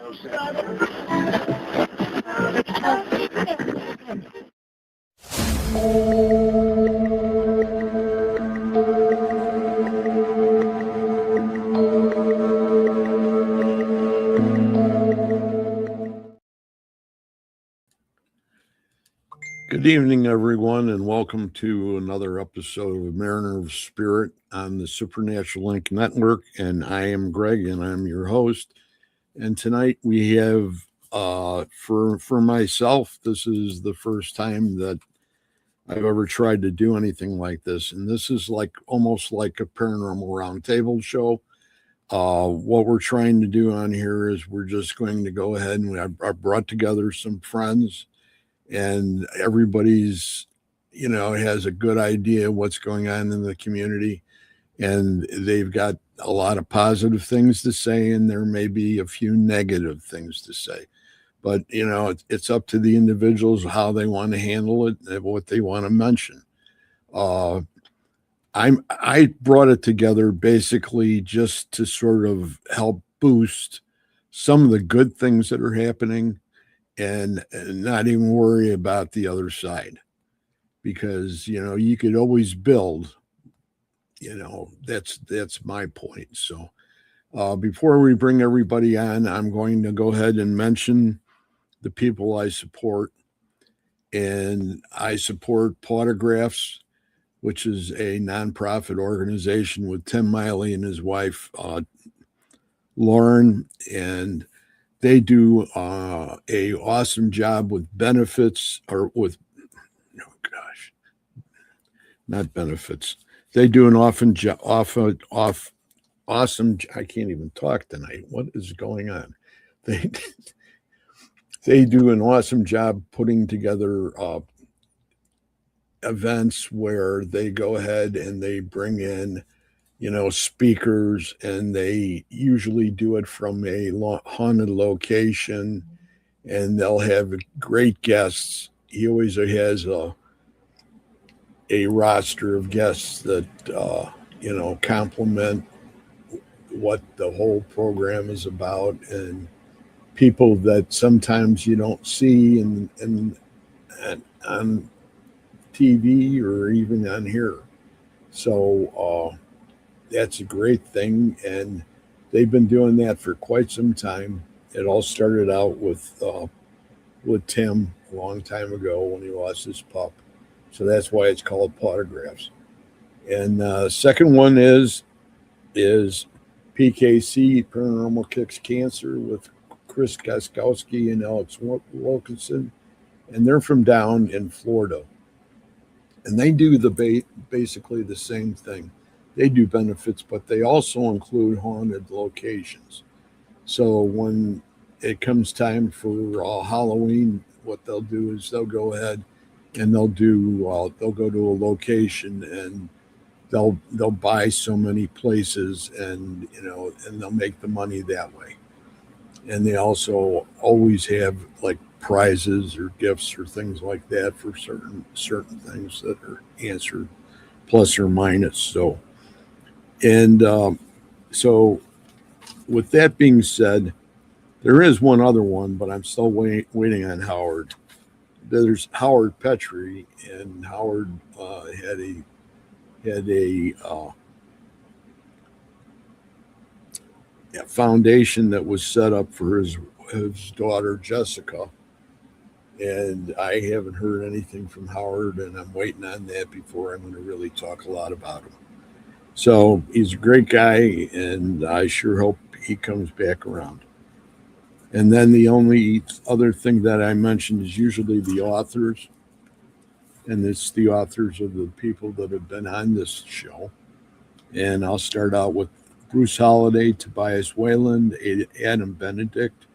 Good evening, everyone, and welcome to another episode of Mariner of Spirit on the Supernatural Link Network. And I am Greg, and I'm your host. And tonight we have, for myself, this is the first time that I've ever tried to do anything like this, and this is almost like a paranormal roundtable show. What we're trying to do on here is we're just going to go ahead and I brought together some friends, and everybody's has a good idea what's going on in the community, and they've got a lot of positive things to say, and there may be a few negative things to say, but it's up to the individuals how they want to handle it and what they want to mention. I brought it together basically just to sort of help boost some of the good things that are happening, and not even worry about the other side, because you could always build. That's my point. So before we bring everybody on, I'm going to go ahead and mention the people I support. And I support Potographs, which is a nonprofit organization with Tim Miley and his wife Lauren, and they do a awesome job with benefits, or with, oh gosh, not benefits. They do an awesome. I can't even talk tonight. What is going on? They they do an awesome job putting together events where they go ahead and they bring in speakers, and they usually do it from a haunted location, and they'll have great guests. He always has a roster of guests that complement what the whole program is about, and people that sometimes you don't see on TV or even on here. So that's a great thing, and they've been doing that for quite some time. It all started out with Tim a long time ago when he lost his pup. So that's why it's called Potographs. And second one is PKC, Paranormal Kicks Cancer, with Chris Gaskowski and Alex Wilkinson, and they're from down in Florida. And they do basically the same thing. They do benefits, but they also include haunted locations. So when it comes time for Halloween, what they'll do is they'll go ahead and they'll go to a location, and they'll buy so many places, and and they'll make the money that way. And they also always have like prizes or gifts or things like that for certain things that are answered, plus or minus. So with that being said, there is one other one, but I'm still waiting on Howard. There's Howard Petrie, and Howard had a foundation that was set up for his daughter Jessica, and I haven't heard anything from Howard, and I'm waiting on that before I'm going to really talk a lot about him. So he's a great guy, and I sure hope he comes back around. And then the only other thing that I mentioned is usually the authors, and it's the authors of the people that have been on this show. And I'll start out with Bruce Holliday, Tobias Wayland, Adam Benedict,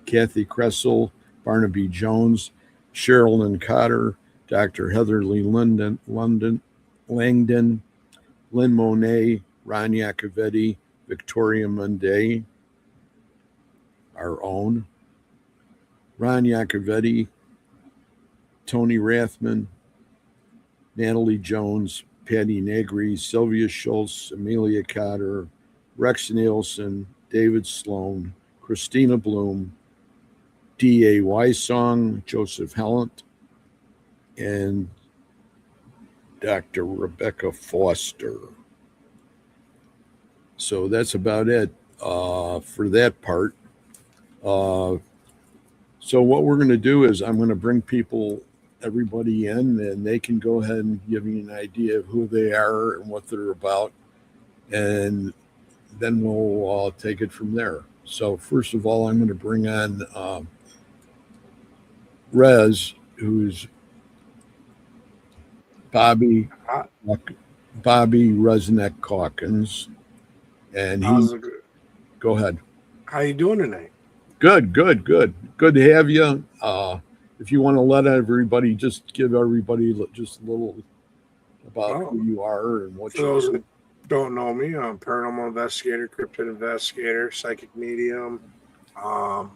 Kathy Kressel, Barnaby Jones, Sherilyn Cotter, Dr. Heatherly Langdon, Lynn Monet, Ron Iacovetti, Victoria Munday, our own, Ron Iacovetti, Tony Rathman, Natalie Jones, Patty Negri, Sylvia Schultz, Amelia Cotter, Rex Nielsen, David Sloan, Christina Bloom, D.A. Song, Joseph Hellant, and Dr. Rebecca Foster. So that's about it for that part. Uh, so what we're going to do is I'm going to bring everybody in, and they can go ahead and give you an idea of who they are and what they're about, and then we'll take it from there. So first of all, I'm going to bring on Rez, who's Bobby How- Bobby Resnick Calkins, and How's it? go ahead. How you doing tonight? Good to have you. If you want to let everybody, just give everybody just a little about Oh, who you are and what for you those do. that don't know me, I'm a paranormal investigator, cryptid investigator, psychic medium,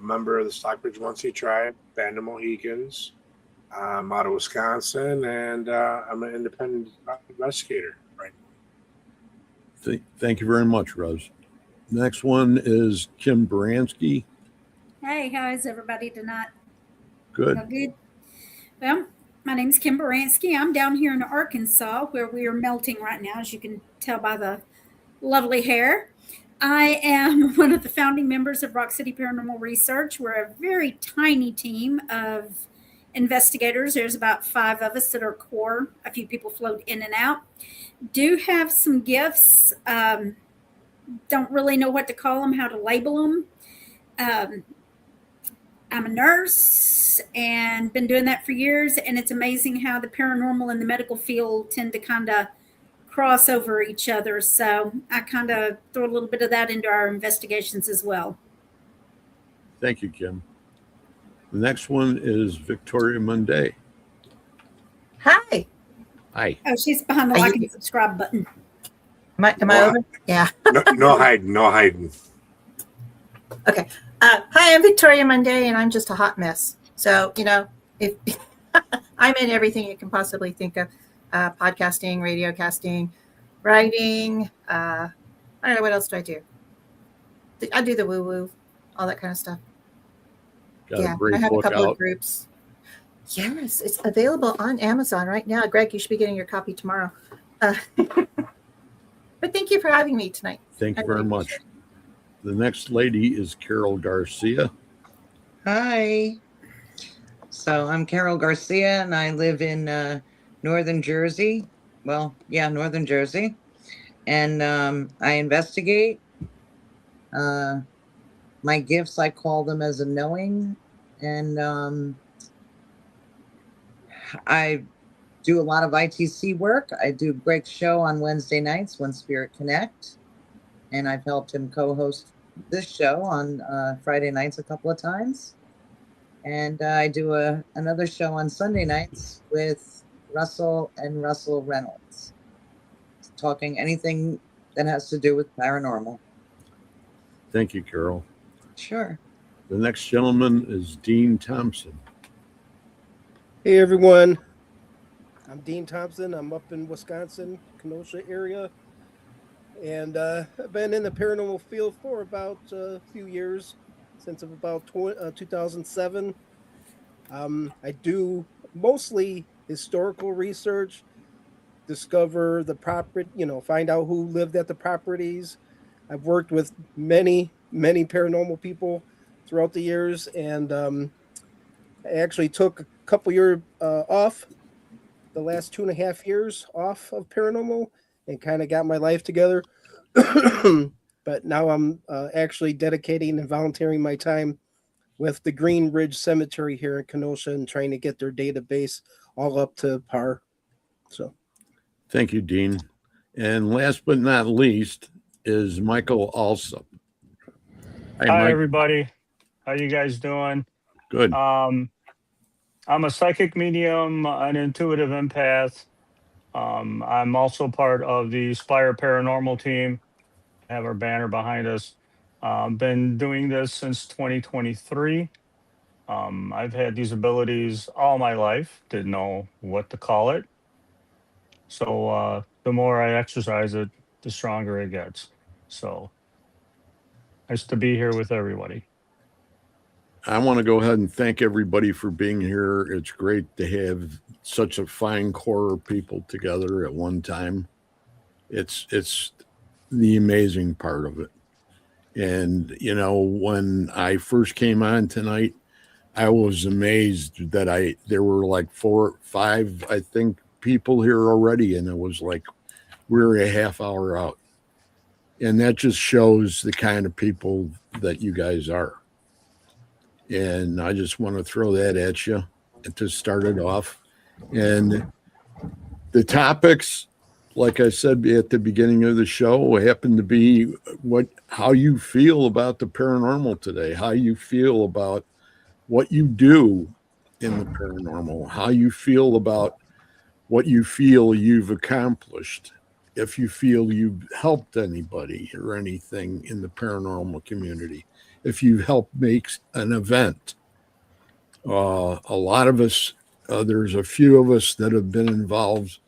member of the Stockbridge One-Sea Tribe, Band of Mohicans. I'm out of Wisconsin, and I'm an independent investigator right Thank you very much, Rose. Next one is Kim Baranski. Hey, how is everybody tonight? Good. All good? Well, my name's Kim Baranski. I'm down here in Arkansas where we are melting right now, as you can tell by the lovely hair. I am one of the founding members of Rock City Paranormal Research. We're a very tiny team of investigators. There's about 5 of us that are core. A few people float in and out. Do have some gifts. Don't really know what to call them, how to label them. I'm a nurse and been doing that for years. And it's amazing how the paranormal and the medical field tend to kind of cross over each other. So I kind of throw a little bit of that into our investigations as well. Thank you, Kim. The next one is Victoria Munday. Hi. Hi. Oh, she's behind the like and subscribe button. Am I over? Yeah. No hiding. Okay. Hi, I'm Victoria Monday, and I'm just a hot mess. So, if I'm in everything you can possibly think of, podcasting, radio casting, writing. I don't know, what else do I do? I do the woo-woo, all that kind of stuff. Got a great I have book a couple out. of groups. Yes, it's available on Amazon right now. Greg, you should be getting your copy tomorrow. But thank you for having me tonight. Thank you very much. The next lady is Carol Garcia. Hi. So I'm Carol Garcia, and I live in northern Jersey. Well, yeah, northern Jersey. And I investigate. My gifts, I call them as a knowing. And I do a lot of ITC work. I do Greg's show on Wednesday nights, When Spirit Connect. And I've helped him co-host this show on Friday nights a couple of times. And I do another show on Sunday nights with Russell and Russell Reynolds, talking anything that has to do with paranormal. Thank you, Carol. Sure. The next gentleman is Dean Thompson. Hey everyone, I'm Dean Thompson. I'm up in Wisconsin, Kenosha area, and I've been in the paranormal field for about a few years, since about 2007. I do mostly historical research, discover the property, find out who lived at the properties. I've worked with many paranormal people throughout the years, and I actually took a couple years off, the last 2.5 years off of paranormal, and kind of got my life together. But now I'm actually dedicating and volunteering my time with the Green Ridge Cemetery here in Kenosha and trying to get their database all up to par. So, thank you, Dean. And last but not least is Michael Alsop. Hi, everybody. How you guys doing? Good. I'm a psychic medium, an intuitive empath. I'm also part of the Spire Paranormal team. Have our banner behind us. Been doing this since 2023. I've had these abilities all my life. Didn't know what to call it. So the more I exercise it, the stronger it gets. So nice to be here with everybody. I want to go ahead and thank everybody for being here. It's great to have such a fine core of people together at one time. It's the amazing part of it. And when I first came on tonight, I was amazed that there were like 4 or 5, I think, people here already, and it was like we're a half hour out. And that just shows the kind of people that you guys are. And I just want to throw that at you to start it off. And the topics, like I said at the beginning of the show, happen to be how you feel about the paranormal today, how you feel about what you do in the paranormal, how you feel about what you feel you've accomplished, if you feel you've helped anybody or anything in the paranormal community, if you help make an event. A lot of us, there's a few of us that have been involved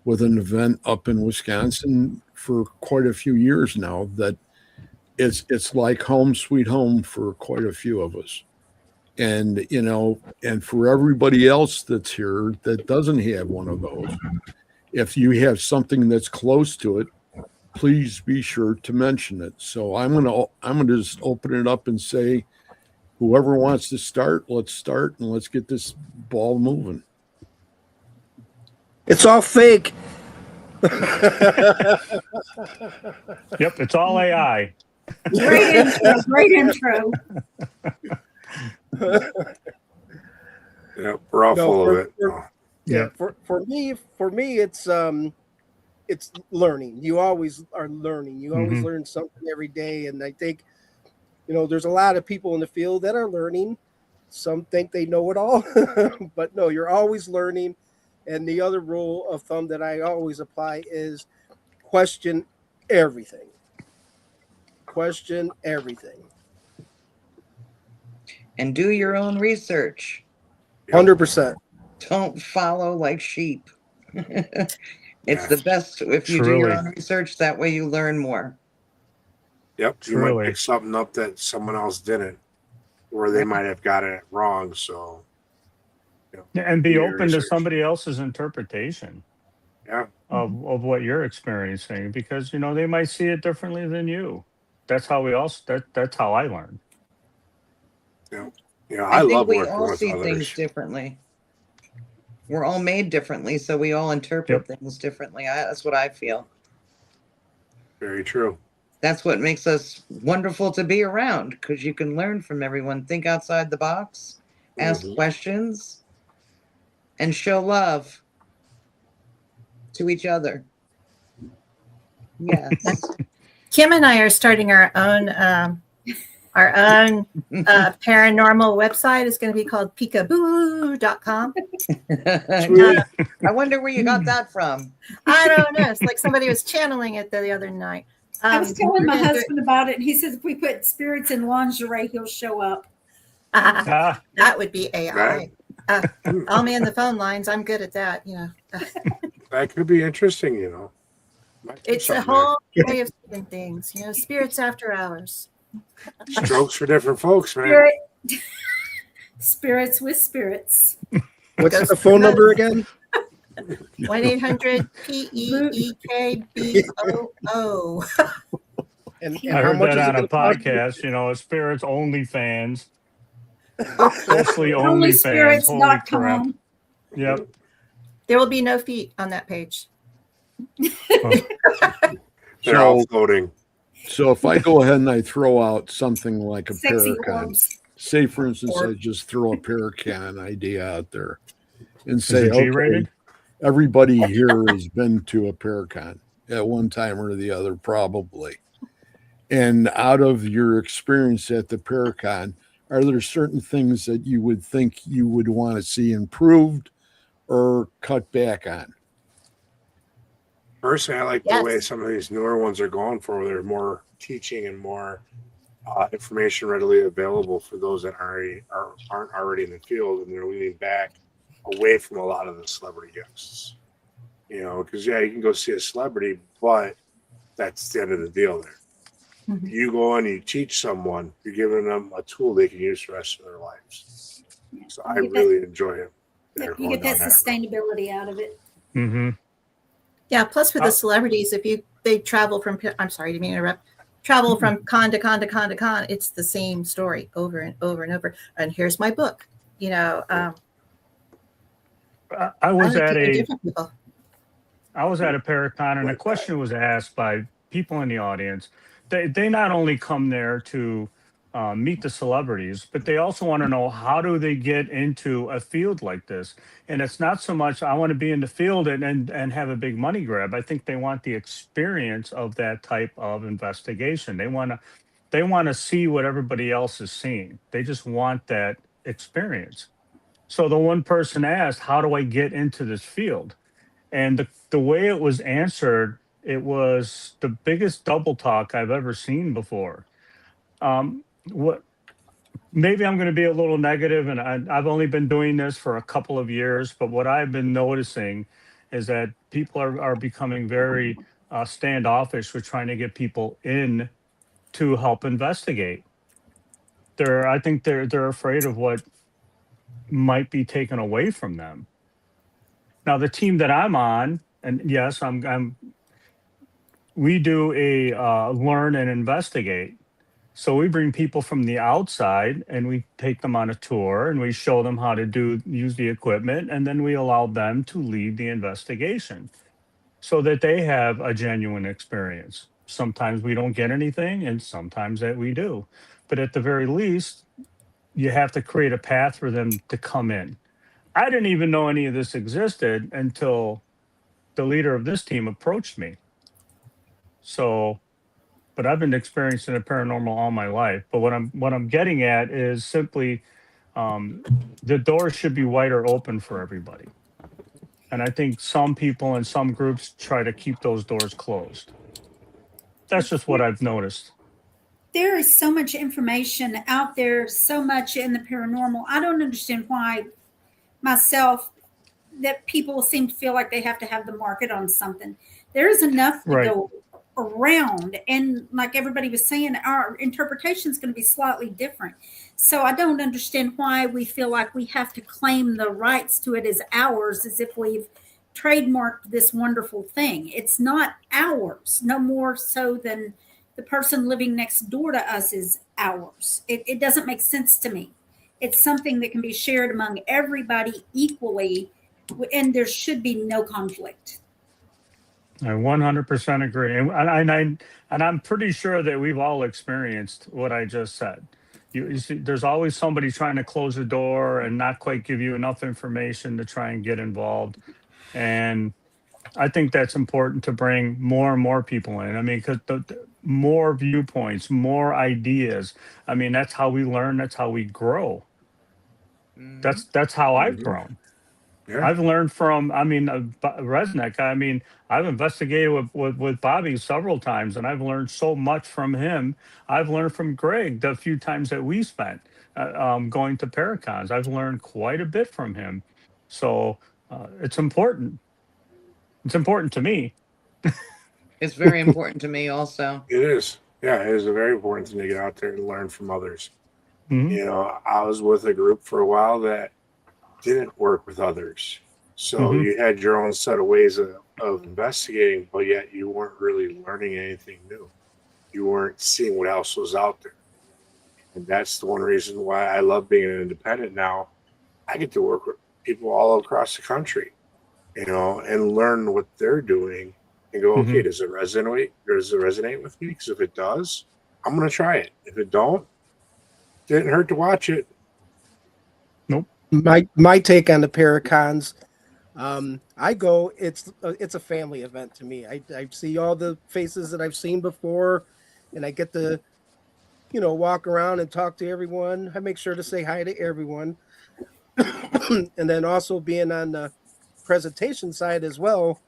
with an event up in Wisconsin for quite a few years now that it's like home sweet home for quite a few of us. And, and for everybody else that's here that doesn't have one of those, if you have something that's close to it, please be sure to mention it. So I'm gonna just open it up and say, whoever wants to start, let's start and let's get this ball moving. It's all fake. Yep, it's all AI. Great intro. Great intro. Yeah, we're all full of it. Yeah, for me, it's learning. You always are learning. You always learn something every day, and I think there's a lot of people in the field that are learning. Some think they know it all, but no, you're always learning. And the other rule of thumb that I always apply is question everything. Question everything. And do your own research. 100%. Don't follow like sheep. It's the best if you do your own research. That way you learn more. Yep. You might pick something up that someone else didn't, or they might have got it wrong. So, and be open to somebody else's interpretation. Yeah. Of what you're experiencing, because they might see it differently than you. That's how that's how I learn. Yeah, I think love we working all with see others. things differently. We're all made differently, so we all interpret things differently. That's what I feel. Very true. That's what makes us wonderful to be around, because you can learn from everyone, think outside the box, ask questions, and show love to each other. Yes. Kim and I are starting our own paranormal website. Is going to be called peekaboo.com. I wonder where you got that from. I don't know. It's like somebody was channeling it the other night. I was telling my husband about it, and he says if we put spirits in lingerie, he'll show up. That would be AI. I'll man the phone lines. I'm good at that. That could be interesting. It's a whole way of seeing things. Spirits after hours. Strokes for different folks, man. Spirits with spirits. What's the phone number again? 1-800-PEEKBOO. And I heard that on a podcast. Spirits only fans. Mostly only fans. Holy crap. Yep. There will be no feet on that page. They're all floating. So if I go ahead and I throw out something like a Sexy Paracon, orbs. say for instance, I just throw a Paracon idea out there and say, Is it G-rated? Everybody here has been to a Paracon at one time or the other, probably. And out of your experience at the Paracon, are there certain things that you would think you would want to see improved or cut back on? Personally, I like the way some of these newer ones are going for. They're more teaching and more information readily available for those that aren't already in the field, and they're leaning back away from a lot of the celebrity guests. Because you can go see a celebrity, but that's the end of the deal there. Mhm. You go and you teach someone, you're giving them a tool they can use the rest of their lives. Yeah. So I You get that- really enjoy it. Yep, you get that sustainability out of it. Mm-hmm. Yeah. Plus, with the Oh. celebrities, if they travel from, I'm sorry, didn't mean to interrupt. Travel from con to con to con to con. It's the same story over and over and over. And here's my book. You know, I I was like at to hear a different people. Paracon, and a Like that. question was asked by people in the audience. They not only come there to meet the celebrities, but they also want to know, how do they get into a field like this? And it's not so much, I want to be in the field and have a big money grab. I think they want the experience of that type of investigation. They want to see what everybody else is seeing. They just want that experience. So the one person asked, how do I get into this field? And the way it was answered, it was the biggest double talk I've ever seen before. What Maybe I'm going to be a little negative, and I've only been doing this for a couple of years, but what I've been noticing is that people are becoming very standoffish with trying to get people in to help investigate. I think they're afraid of what might be taken away from them. Now, the team that I'm on, and yes, we do a learn and investigate. So we bring people from the outside and we take them on a tour and we show them how to use the equipment, and then we allow them to lead the investigation so that they have a genuine experience. Sometimes we don't get anything and sometimes that we do. But at the very least, you have to create a path for them to come in. I didn't even know any of this existed until the leader of this team approached me. So, but I've been experiencing the paranormal all my life. But what I'm getting at is simply, um, the doors should be wider open for everybody. And I think some people and some groups try to keep those doors closed. That's just what I've noticed. There is so much information out there, so much in the paranormal. I don't understand why myself that people seem to feel like they have to have the market on something. There's enough to Right. go around, and like everybody was saying, our interpretation is going to be slightly different. So I don't understand why we feel like we have to claim the rights to it as ours, as if we've trademarked this wonderful thing. It's not ours, no more so than the person living next door to us is ours. It doesn't make sense to me. It's something that can be shared among everybody equally, and there should be no conflict. I 100% agree, and I'm pretty sure that we've all experienced what I just said. You see, there's always somebody trying to close the door and not quite give you enough information to try and get involved. And I think that's important to bring more and more people in. I mean, because the more viewpoints, more ideas. I mean, that's how we learn. That's how we grow. That's how I've grown. Yeah. I've learned from, I mean, Resnick. I mean, I've investigated with Bobby several times, and I've learned so much from him. I've learned from Greg the few times that we spent going to Paracons. I've learned quite a bit from him. So it's important. It's important to me. It's very important to me also. It is. Yeah, it is a very important thing to get out there and learn from others. Mhm. You know, I was with a group for a while that didn't work with others. So Mhm. you had your own set of ways of investigating, but yet you weren't really learning anything new. You weren't seeing what else was out there. And that's the one reason why I love being an independent now. I get to work with people all across the country, you know, and learn what they're doing and go, okay, Mhm. does it resonate? Does it resonate with me? Because if it does, I'm going to try it. If it don't, didn't hurt to watch it. Nope. My take on the Paracons, I go. It's a family event to me. I see all the faces that I've seen before, and I get to walk around and talk to everyone. I make sure to say hi to everyone, and then also being on the presentation side as well.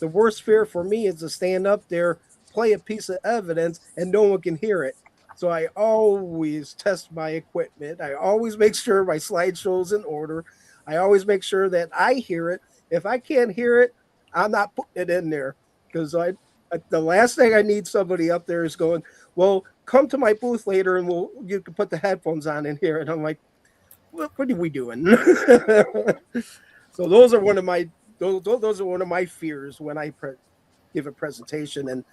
The worst fear for me is to stand up there, play a piece of evidence, and no one can hear it. So I always test my equipment. I always make sure my slideshow's in order. I always make sure that I hear it. If I can't hear it, I'm not putting it in there because The last thing I need somebody up there is going, well, come to my booth later and you can put the headphones on in here. And I'm like, what are we doing? So those are one of my fears when I give a presentation. And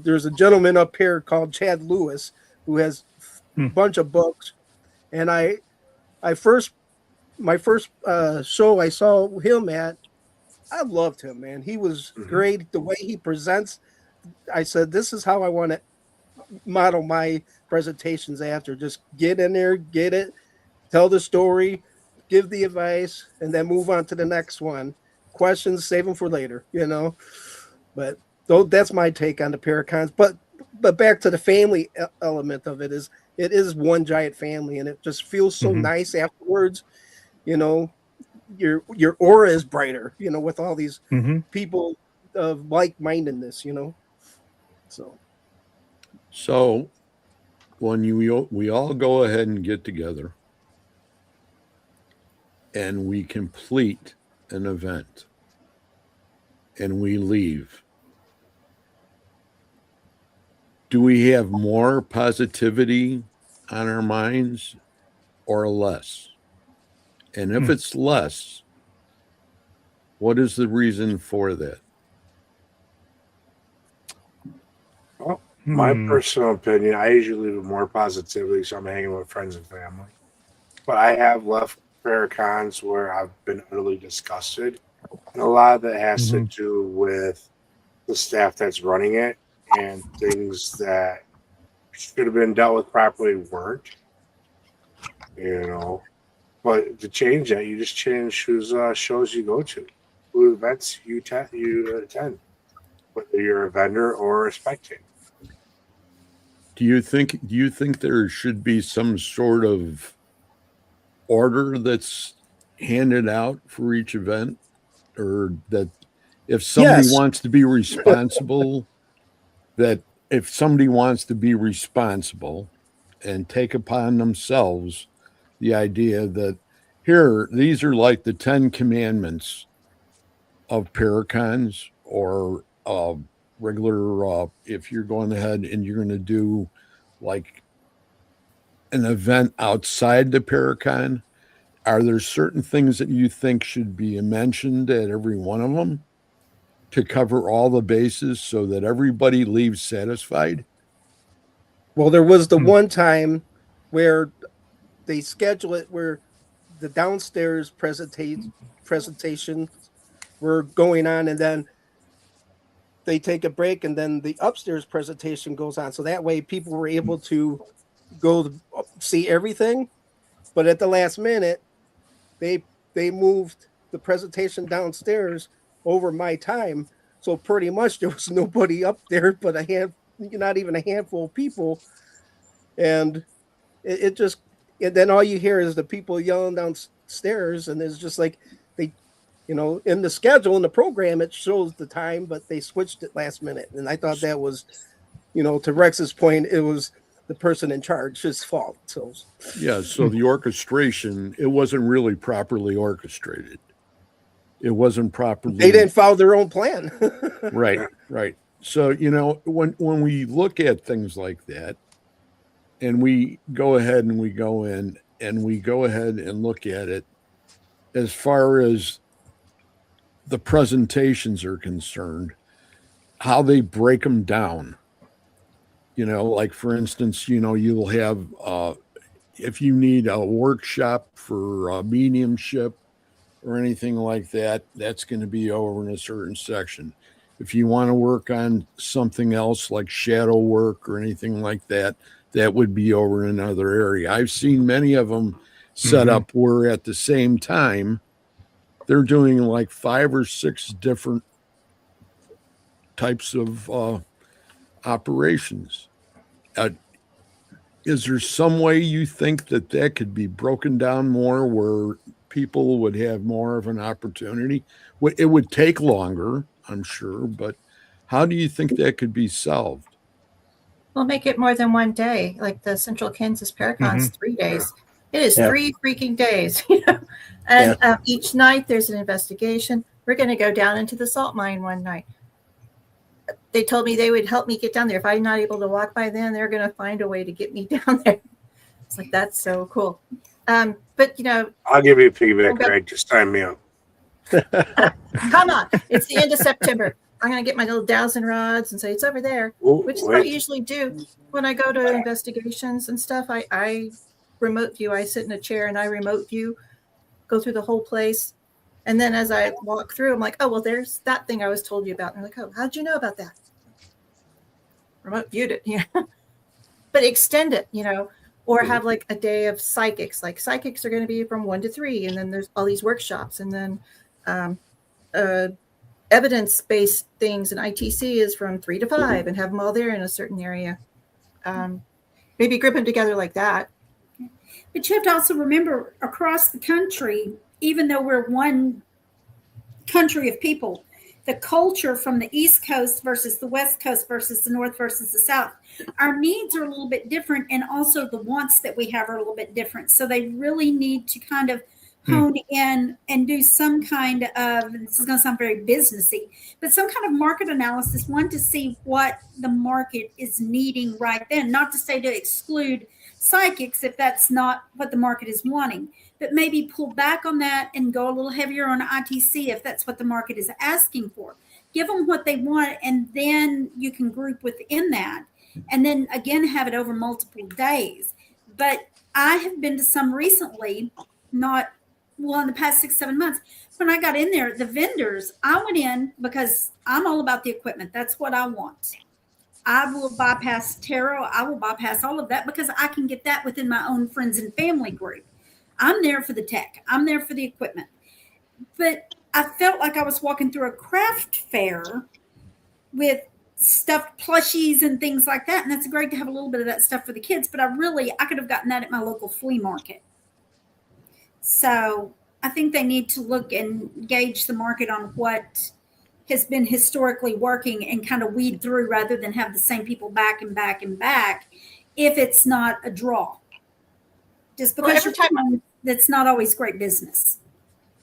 there's a gentleman up here called Chad Lewis who has a bunch of books. And my first show I saw him at, I loved him, man. He was great. The way he presents, I said, this is how I want to model my presentations after. Just get in there, get it, tell the story, give the advice, and then move on to the next one. Questions, save them for later, But that's my take on the Paracons. But back to the family element of it is one giant family, and it just feels so nice afterwards. Your aura is brighter, with all these people of like-mindedness, So when we all go ahead and get together and we complete an event and we leave, do we have more positivity on our minds or less? And if it's less, what is the reason for that? Well, my personal opinion, I usually leave with more positivity, so I'm hanging with friends and family. But I have left Paracons where I've been utterly disgusted. And a lot of that has to do with the staff that's running it and things that should have been dealt with properly weren't. But to change that, you just change whose shows you go to, who events you attend, whether you're a vendor or a spectator. Do you think there should be some sort of order that's handed out for each event, or that if somebody wants to be responsible, and take upon themselves the idea that these are like the 10 commandments of Paracons, or regular, if you're going ahead and you're going to do like an event outside the Paracon, are there certain things that you think should be mentioned at every one of them to cover all the bases so that everybody leaves satisfied? Well, there was the one time where they schedule it where the downstairs presentations were going on, and then they take a break, and then the upstairs presentation goes on. So that way people were able to go see everything. But at the last minute, they moved the presentation downstairs over my time. So pretty much there was nobody up there but not even a handful of people. And it just, and then all you hear is the people yelling downstairs, and it's just like in the schedule, in the program, it shows the time, but they switched it last minute. And I thought that was, to Rex's point, it was the person in charge, his fault. So the orchestration, it wasn't really properly orchestrated. It wasn't properly. They didn't follow their own plan. Right. So, when we look at things like that, and we go ahead and we go in and we go ahead and look at it as far as the presentations are concerned, how they break them down. Like for instance, you'll have, if you need a workshop for mediumship or anything like that, that's going to be over in a certain section. If you want to work on something else like shadow work or anything like that, that would be over in another area. I've seen many of them set up where at the same time, they're doing like 5 or 6 different types of operations. Is there some way you think that could be broken down more, where people would have more of an opportunity? It would take longer, I'm sure, but how do you think that could be solved? We'll make it more than one day, like the Central Kansas Paracons, 3 days. It is 3 freaking days, And each night there's an investigation. We're going to go down into the salt mine one night. they told me they would help me get down there. If I'm not able to walk by then, they're going to find a way to get me down there. It's like, that's so cool. But, I'll give you a piggyback, Okay. Greg. Just sign me up. come on. It's the end of September. I'm going to get my little dowsing rods and say, it's over there, Ooh, which is what I wait. usually do when I go to investigations and stuff. I remote view. I sit in a chair and I remote view, go through the whole place. And then as I walk through, I'm like, oh, well, there's that thing I was told you about. And they're like, oh, how'd you know about that? Remote viewed it, but extend it, or have like a day of psychics. Like psychics are going to be from 1 to 3, and then there's all these workshops, and then evidence-based things and ITC is from 3 to 5, and have them all there in a certain area. Maybe group them together like that. But you have to also remember, across the country, even though we're one country of people, the culture from the East Coast versus the West Coast versus the North versus the South, our needs are a little bit different, and also the wants that we have are a little bit different. So they really need to kind of hone in and do some kind of, and this is going to sound very businessy, but some kind of market analysis, one, to see what the market is needing right then. Not to say to exclude psychics if that's not what the market is wanting, but maybe pull back on that and go a little heavier on ITC if that's what the market is asking for. Give them what they want, and then you can group within that, and then again have it over multiple days. But I have been to some recently, in the past 6-7 months. When I got in there, the vendors, I went in because I'm all about the equipment. That's what I want. I will bypass tarot. I will bypass all of that because I can get that within my own friends and family group. I'm there for the tech. I'm there for the equipment. But I felt like I was walking through a craft fair with stuffed plushies and things like that. And that's great to have a little bit of that stuff for the kids. But I could have gotten that at my local flea market. So I think they need to look and gauge the market on what has been historically working and kind of weed through rather than have the same people back and back and back if it's not a draw. Just because that's not always great business.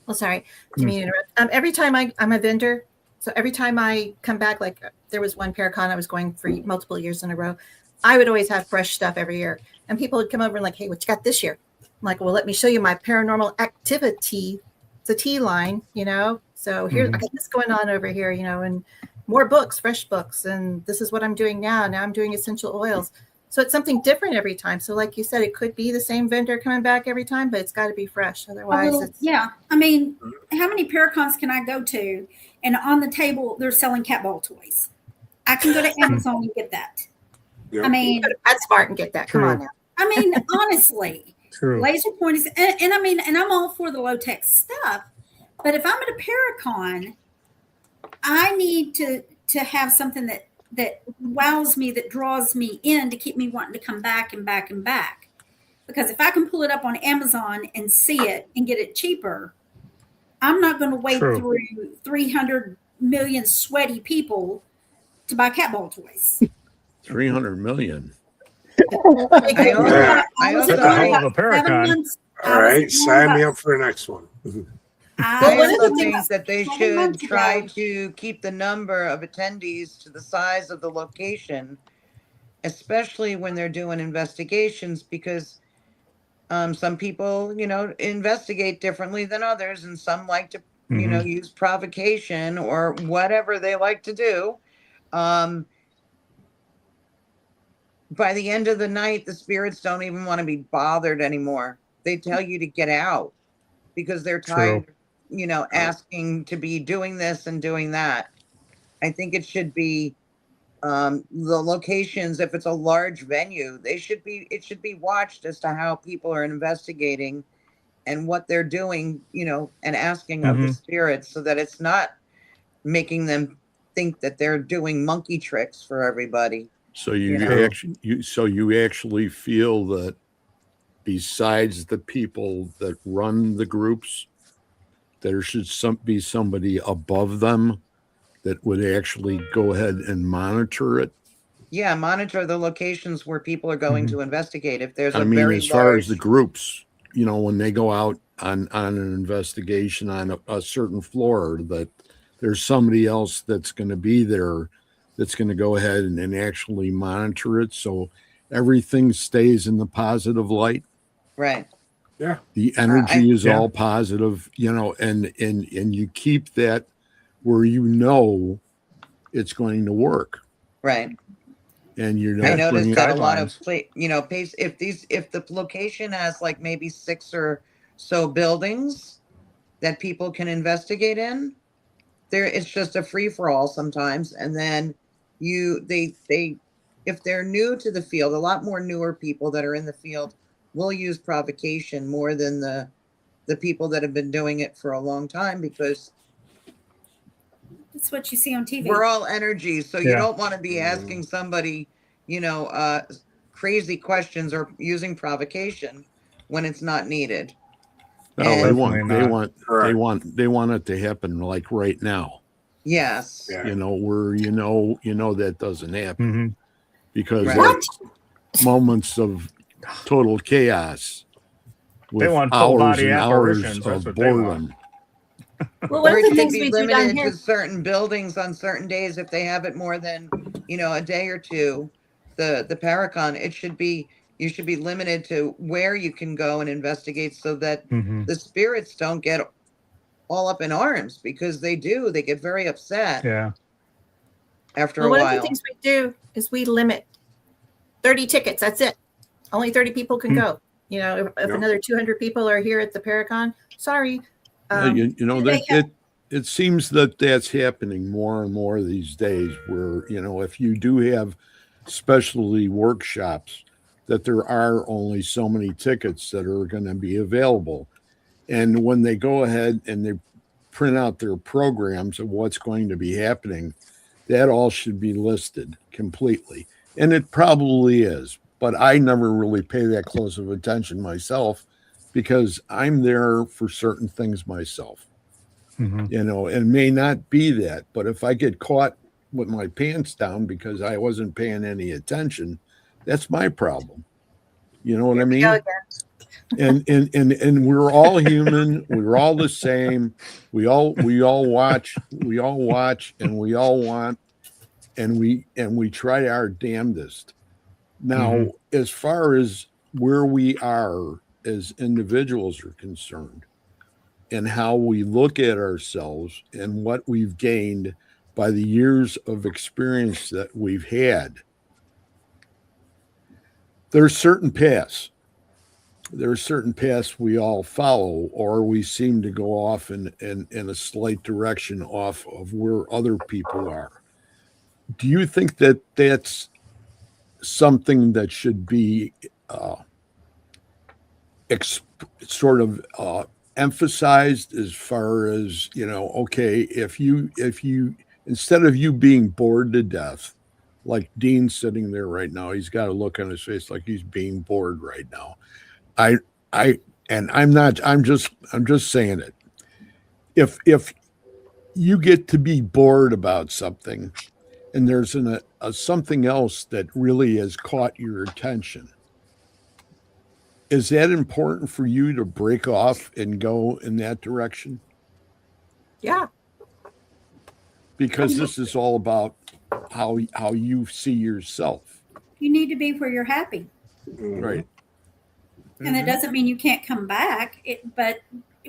Well, sorry, didn't mean to interrupt. Every time I'm a vendor, so every time I come back, like there was one Paracon I was going for multiple years in a row, I would always have fresh stuff every year. And people would come over and like, hey, what you got this year? I'm like, well, let me show you my paranormal activity. It's a T line, So here, I got this going on over here, and more books, fresh books. And this is what I'm doing now. Now I'm doing essential oils. So it's something different every time. So like you said, it could be the same vendor coming back every time, but it's got to be fresh. Otherwise, yeah. I mean, how many Paracons can I go to? And on the table, they're selling cat ball toys. I can go to Amazon and get that. Yep. I mean, that's smart and get that. Come on now. I mean, honestly, True. laser point is, and I mean, and I'm all for the low tech stuff. But if I'm at a Paracon, I need to have something that wows me, that draws me in to keep me wanting to come back and back and back. Because if I can pull it up on Amazon and see it and get it cheaper, I'm not going to wait through 300 million sweaty people to buy cat ball toys. 300 million. That's a hell of a Paracon. All right, sign me up for the next one. I one of the also think things that they 7 should months try ago- to keep the number of attendees to the size of the location, especially when they're doing investigations, because some people, investigate differently than others, and some like to, use provocation or whatever they like to do. By the end of the night, the spirits don't even want to be bothered anymore. They tell you to get out because they're tired, asking to be doing this and doing that. I think it should be the locations. If it's a large venue, it should be watched as to how people are investigating and what they're doing, and asking of the spirits, so that it's not making them think that they're doing monkey tricks for everybody. So you actually feel that besides the people that run the groups, there should be somebody above them that would actually go ahead and monitor it? Yeah, monitor the locations where people are going to investigate. If there's as far as the groups, when they go out on an investigation on a certain floor, that there's somebody else that's going to be there that's going to go ahead and actually monitor it, so everything stays in the positive light. Right. Yeah. The energy is Yeah. all positive, and you keep that where you know it's going to work, Right. and you're I not noticed bringing. that a lot of Guidelines. if the location has like maybe 6 or so buildings that people can investigate in, there it's just a free for all sometimes. And then they if they're new to the field, a lot more newer people that are in the field will use provocation more than the people that have been doing it for a long time, because That's what you see on TV. we're all energy, so you Yeah. don't want to be asking somebody, crazy questions or using provocation when it's not needed. No, And- Definitely not. they want it to happen like right now. Yes. Yeah. Where that doesn't happen hmm because Right. there's moments of total chaos They with want full hours body and hours apparitions. That's of what they want. boredom. Well, one Or of it the can things be we do down limited here. to certain buildings on certain days. If they have it more than, a day or two, the Paracon, you should be limited to where you can go and investigate, so that hmm the spirits don't get all up in arms, because they get very upset Yeah. after Well, a one of the while. things we do is we limit 30 tickets. That's it. Only 30 people can Hmm. go. If Yep. another 200 people are here at the Paracon, sorry. It seems that that's happening more and more these days, where if you do have specialty workshops, that there are only so many tickets that are going to be available. And when they go ahead and they print out their programs of what's going to be happening, that all should be listed completely. And it probably is, but I never really pay that close of attention myself, because I'm there for certain things myself. hmm And may not be that, but if I get caught with my pants down because I wasn't paying any attention, that's my problem. You know what I mean? Go again. And we're all human. We're all the same. We all watch and we all want, and we try our damnedest. Now, as far as where we are as individuals are concerned, and how we look at ourselves and what we've gained by the years of experience that we've had, there's certain paths. There are certain paths we all follow, or we seem to go off in a slight direction off of where other people are. Do you think that that's something that should be sort of emphasized, as far as okay, if you instead of you being bored to death, like Dean's sitting there right now, he's got a look on his face like he's being bored right now. I and I'm not, I'm just saying it. If you get to be bored about something, and there's a something else that really has caught your attention, is that important for you to break off and go in that direction? Yeah. Because this is all about how you see yourself. You need to be where you're happy. Right. And that doesn't mean you can't come back. But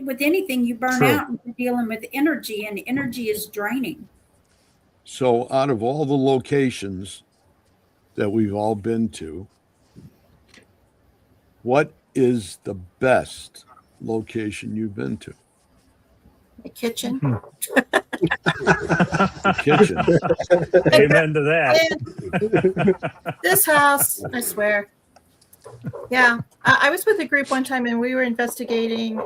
with anything, you burn True. out when you're dealing with energy, and energy is draining. So out of all the locations that we've all been to, what is the best location you've been to? The kitchen. The kitchen. Amen to that. And this house, I swear. Yeah. I was with a group one time, and we were investigating.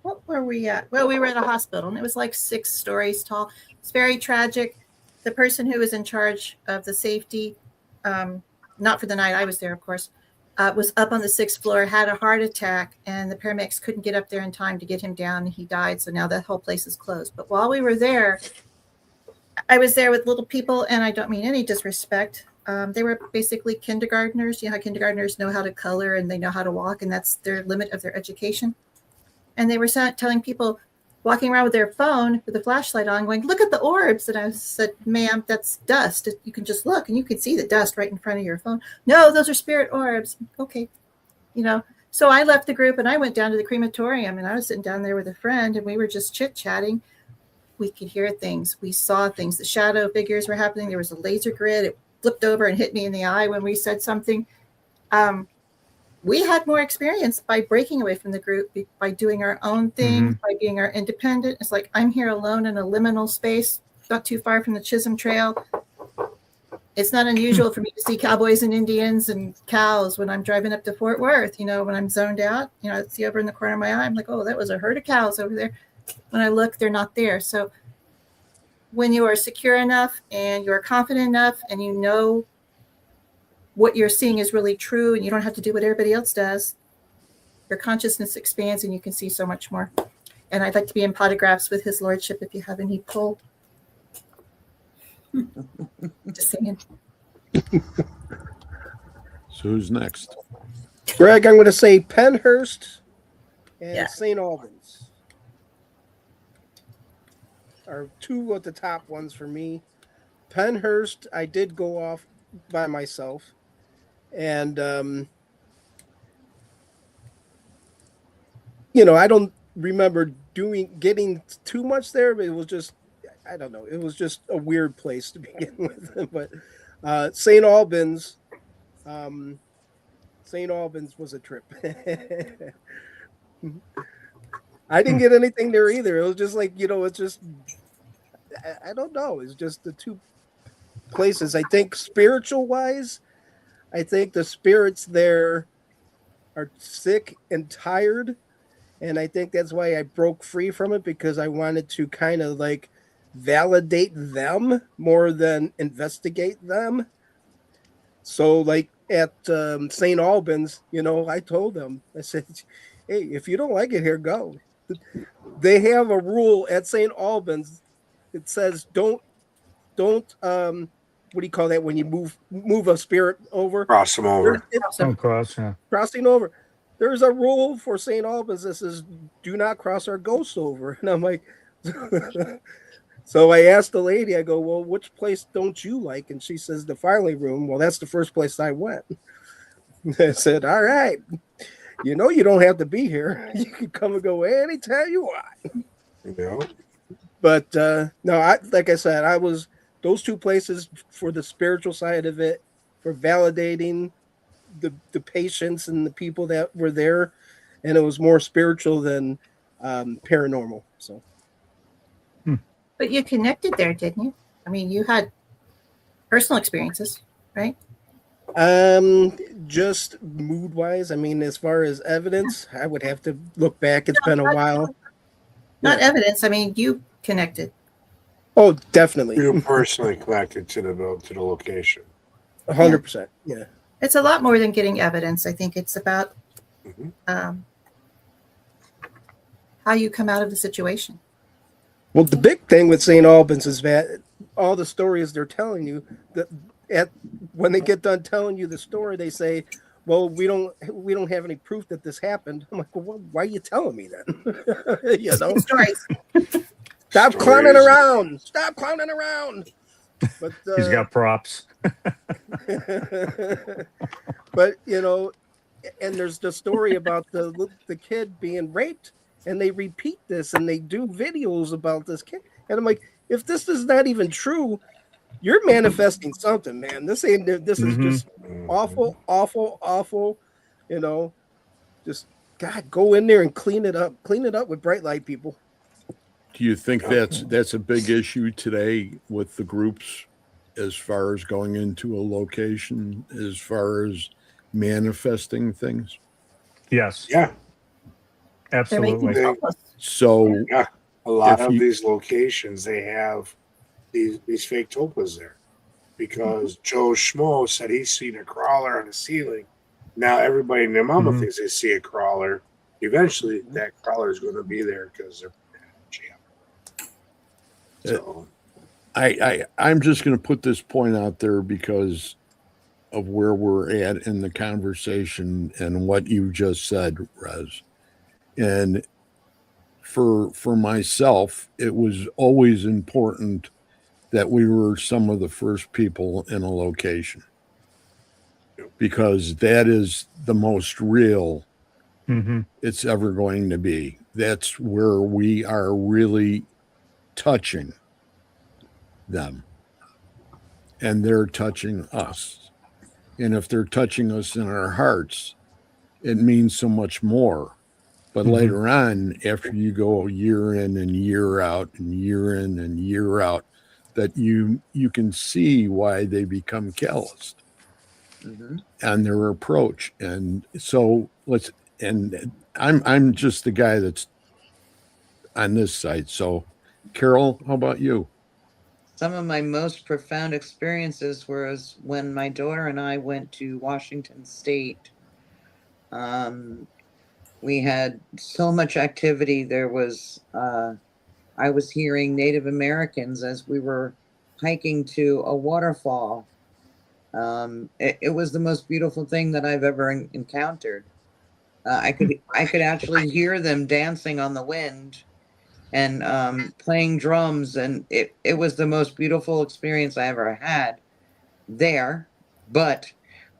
What were we at? Well, we were at a hospital, and it was like 6 stories tall. It's very tragic. The person who was in charge of the safety, not for the night I was there, of course, was up on the 6th floor, had a heart attack, and the paramedics couldn't get up there in time to get him down, and he died. So now that whole place is closed. But while we were there, I was there with little people, and I don't mean any disrespect. They were basically kindergartners. You know how kindergartners know how to color and they know how to walk, and that's their limit of their education. And they were telling people, walking around with their phone with a flashlight on going, look at the orbs. And I said, ma'am, that's dust. You can just look and you can see the dust right in front of your phone. No, those are spirit orbs. Okay. So I left the group and I went down to the crematorium, and I was sitting down there with a friend, and we were just chit-chatting. We could hear things. We saw things. The shadow figures were happening. There was a laser grid. It flipped over and hit me in the eye when we said something. We had more experience by breaking away from the group, by doing our own thing, by being our independent. It's like I'm here alone in a liminal space, not too far from the Chisholm Trail. It's not unusual for me to see cowboys and Indians and cows when I'm driving up to Fort Worth. When I'm zoned out, I see over in the corner of my eye, I'm like, oh, that was a herd of cows over there. When I look, they're not there. So when you are secure enough and you're confident enough and you know what you're seeing is really true and you don't have to do what everybody else does, your consciousness expands and you can see so much more. And I'd like to be in potographs with his lordship if you have any pull. Just saying. So who's next? Greg, I'm going to say Pennhurst and St. Albans are two of the top ones for me. Pennhurst, I did go off by myself, and I don't remember getting too much there, but it was just, I don't know, it was just a weird place to begin with. But St. Albans was a trip. I didn't get anything there either. It was just like, it's just, I don't know. It's just the two places. I think spiritual wise, I think the spirits there are sick and tired. And I think that's why I broke free from it, because I wanted to kind of like validate them more than investigate them. So like at St. Albans, I told them, I said, hey, if you don't like it here, go. They have a rule at St. Albans. It says don't what do you call that when you move a spirit over? Cross them over. Crossing over. There's a rule for St. Albans that says do not cross our ghosts over. And I'm like, so I asked the lady, I go, well, which place don't you like? And she says the filing room. Well, that's the first place I went. I said, all right, you don't have to be here. You can come and go anytime you want. Yeah. But no, like I said, I was those two places for the spiritual side of it, for validating the patients and the people that were there, and it was more spiritual than paranormal. So, but you connected there, didn't you? I mean, you had personal experiences, right? Just mood wise. I mean, as far as evidence, I would have to look back. It's been a while. Not evidence. I mean, you connected. Oh, definitely. You personally connected to the location. 100%. Yeah. It's a lot more than getting evidence. I think it's about how you come out of the situation. Well, the big thing with St. Albans is that all the stories they're telling you, that when they get done telling you the story, they say, well, we don't have any proof that this happened. I'm like, well, why are you telling me then? Stories. Stop clowning around. Stop clowning around. But he's got props. But and there's the story about the kid being raped, and they repeat this and they do videos about this kid, and I'm like, if this is not even true, you're manifesting something, man. This is just awful. Just God, go in there and clean it up with bright light, people. Do you think that's a big issue today with the groups, as far as going into a location, as far as manifesting things? Yes. Yeah. Absolutely. So yeah, a lot of these locations, they have these fake topas there, because Joe Schmo said he's seen a crawler on the ceiling. Now everybody and their mama thinks they see a crawler. Eventually, that crawler is going to be there because they're jam. So, I'm just going to put this point out there because of where we're at in the conversation and what you just said, Rez. And for myself, it was always important that we were some of the first people in a location, because that is the most real it's ever going to be. That's where we are really touching them, and they're touching us. And if they're touching us in our hearts, it means so much more. But later on, after you go year in and year out and year in and year out, that you can see why they become calloused on their approach. And so I'm just the guy that's on this side. So Carol, how about you? Some of my most profound experiences was when my daughter and I went to Washington State. We had so much activity. There was, I was hearing Native Americans as we were hiking to a waterfall. It was the most beautiful thing that I've ever encountered. I could actually hear them dancing on the wind and playing drums, and it was the most beautiful experience I ever had there. But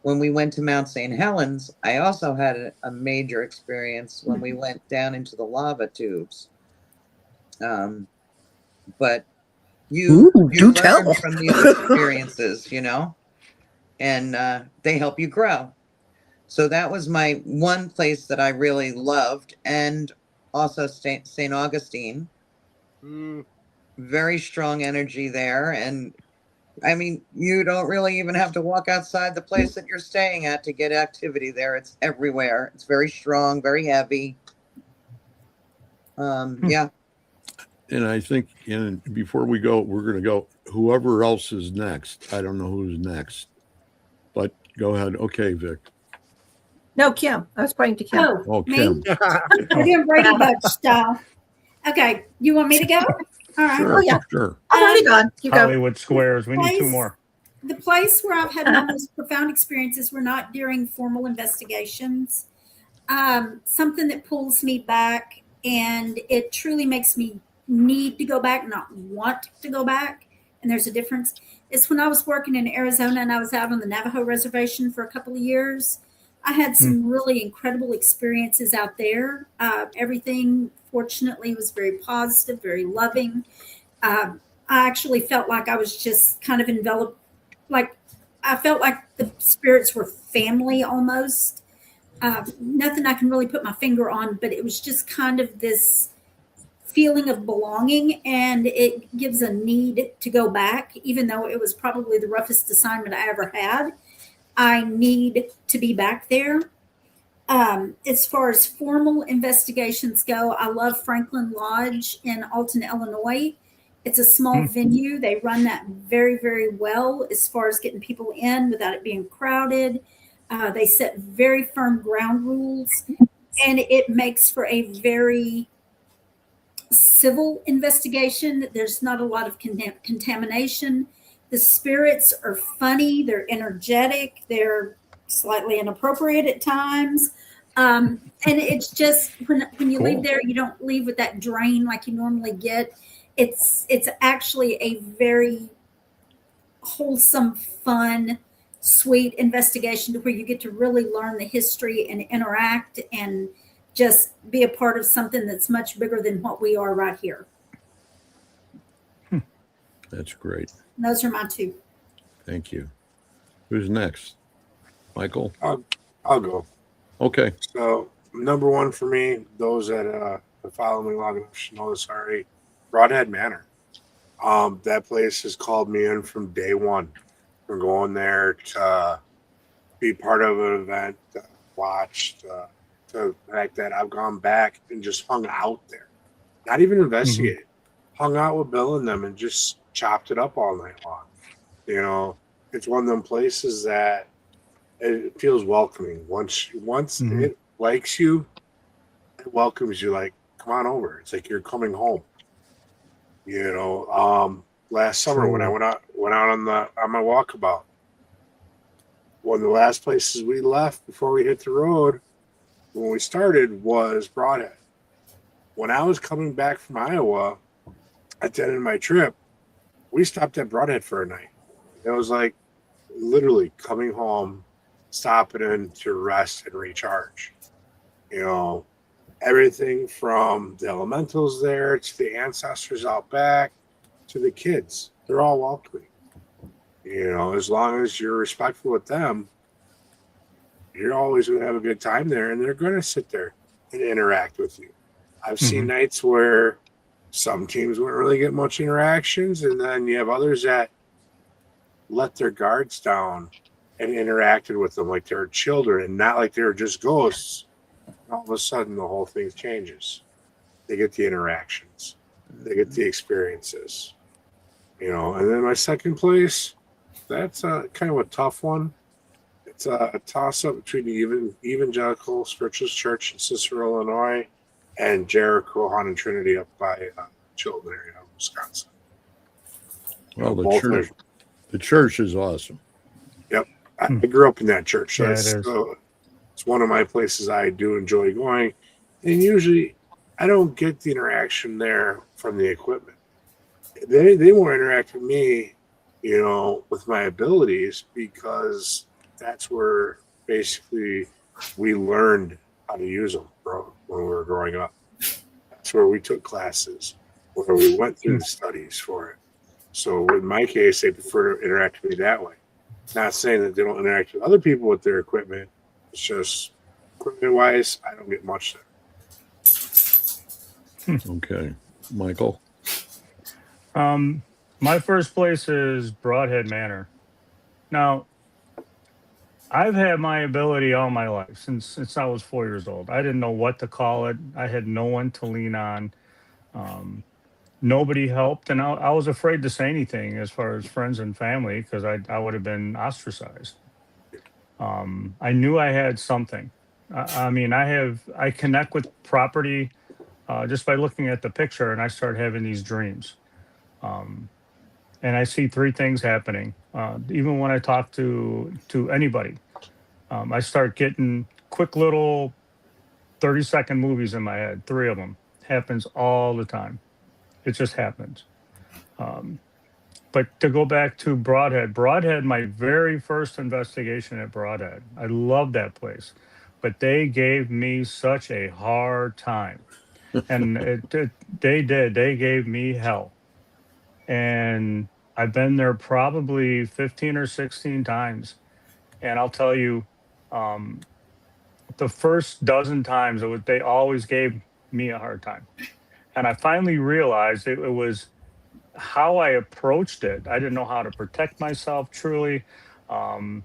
when we went to Mount St. Helens, I also had a major experience when we went down into the lava tubes. But you learn from these experiences, you know, and they help you grow. So that was my one place that I really loved, and also St. Augustine. Very strong energy there, and I mean, you don't really even have to walk outside the place that you're staying at to get activity there. It's everywhere. It's very strong, very heavy. Yeah. And I think, and before we go, we're going to go, whoever else is next. I don't know who's next, but go ahead. Okay, Vic. No, Kim. I was pointing to Kim. Oh, me? Kim. We're doing Brady Bunch style. Okay, you want me to go? All right. Sure, Oh, yeah. sure. I've already gone. You go. Hollywood Squares. We need two more. The place where I've had my most profound experiences were not during formal investigations. Something that pulls me back, and it truly makes me need to go back, not want to go back. And there's a difference. It's when I was working in Arizona and I was out on the Navajo reservation for a couple of years. I had some really incredible experiences out there. Everything, fortunately, was very positive, very loving. I actually felt like I was just kind of enveloped, like I felt like the spirits were family almost. Nothing I can really put my finger on, but it was just kind of this feeling of belonging, and it gives a need to go back, even though it was probably the roughest assignment I ever had. I need to be back there. As far as formal investigations go, I love Franklin Lodge in Alton, Illinois. It's a small venue. They run that very, very well as far as getting people in without it being crowded. They set very firm ground rules, and it makes for a very civil investigation. There's not a lot of contamination. The spirits are funny. They're energetic. They're slightly inappropriate at times. And it's just when you leave there, you don't leave with that drain like you normally get. It's actually a very wholesome, fun, sweet investigation to where you get to really learn the history and interact and just be a part of something that's much bigger than what we are right here. That's great. And those are my two. Thank you. Who's next? Michael? I'll go. Okay. So number one for me, those that follow me long enough should know this already. Broadhead Manor. That place has called me in from day one. We're going there to be part of an event, to watch, to the fact that I've gone back and just hung out there, not even investigated, hung out with Bill and them and just chopped it up all night long. You know, it's one of them places that it feels welcoming. Once it likes you, it welcomes you like, come on over. It's like you're coming home. You know, last summer when I went out on my walkabout, one of the last places we left before we hit the road when we started was Broadhead. when I was coming back from Iowa at the end of my trip, we stopped at Broadhead for a night. It was like literally coming home, stopping in to rest and recharge. You know, everything from the elementals there to the ancestors out back to the kids. They're all welcoming. You know, as long as you're respectful with them, you're always going to have a good time there, and they're going to sit there and interact with you. I've seen nights where some teams wouldn't really get much interactions, and then you have others that let their guards down and interacted with them like they're children and not like they're just ghosts. All of a sudden, the whole thing changes. They get the interactions, they get the experiences, you know. And then my second place, that's kind of a tough one. It's a toss-up between the Evangelical Spiritualist Church in Cicero, Illinois, and Jericho Haunted Trinity up by Chilton area, Wisconsin. Well, Both the church is awesome. Yep, I grew up in that church, so Yeah, it's one of my places I do enjoy going. And usually, I don't get the interaction there from the equipment. They more interact with me, you know, with my abilities, because that's where basically we learned how to use them, bro, when we were growing up. That's where we took classes, where we went through the studies for it. So in my case, they prefer to interact with me that way. Not saying that they don't interact with other people with their equipment. It's just equipment-wise, I don't get much there. Okay. Michael? My first place is Broadhead Manor. Now, I've had my ability all my life since I was 4 years old. I didn't know what to call it. I had no one to lean on. Nobody helped, and I was afraid to say anything as far as friends and family because I would have been ostracized. I knew I had something. I mean, I connect with property just by looking at the picture, and I start having these dreams. And I see three things happening. Even when I talk to anybody, I start getting quick little 30-second movies in my head. Three of them happens all the time. It just happens. But to go back to Broadhead, my very first investigation at Broadhead, I love that place, but they gave me such a hard time, and they gave me hell, and I've been there probably 15 or 16 times, and I'll tell you, the first dozen times they always gave me a hard time, and I finally realized it was how I approached it. I didn't know how to protect myself truly. Um,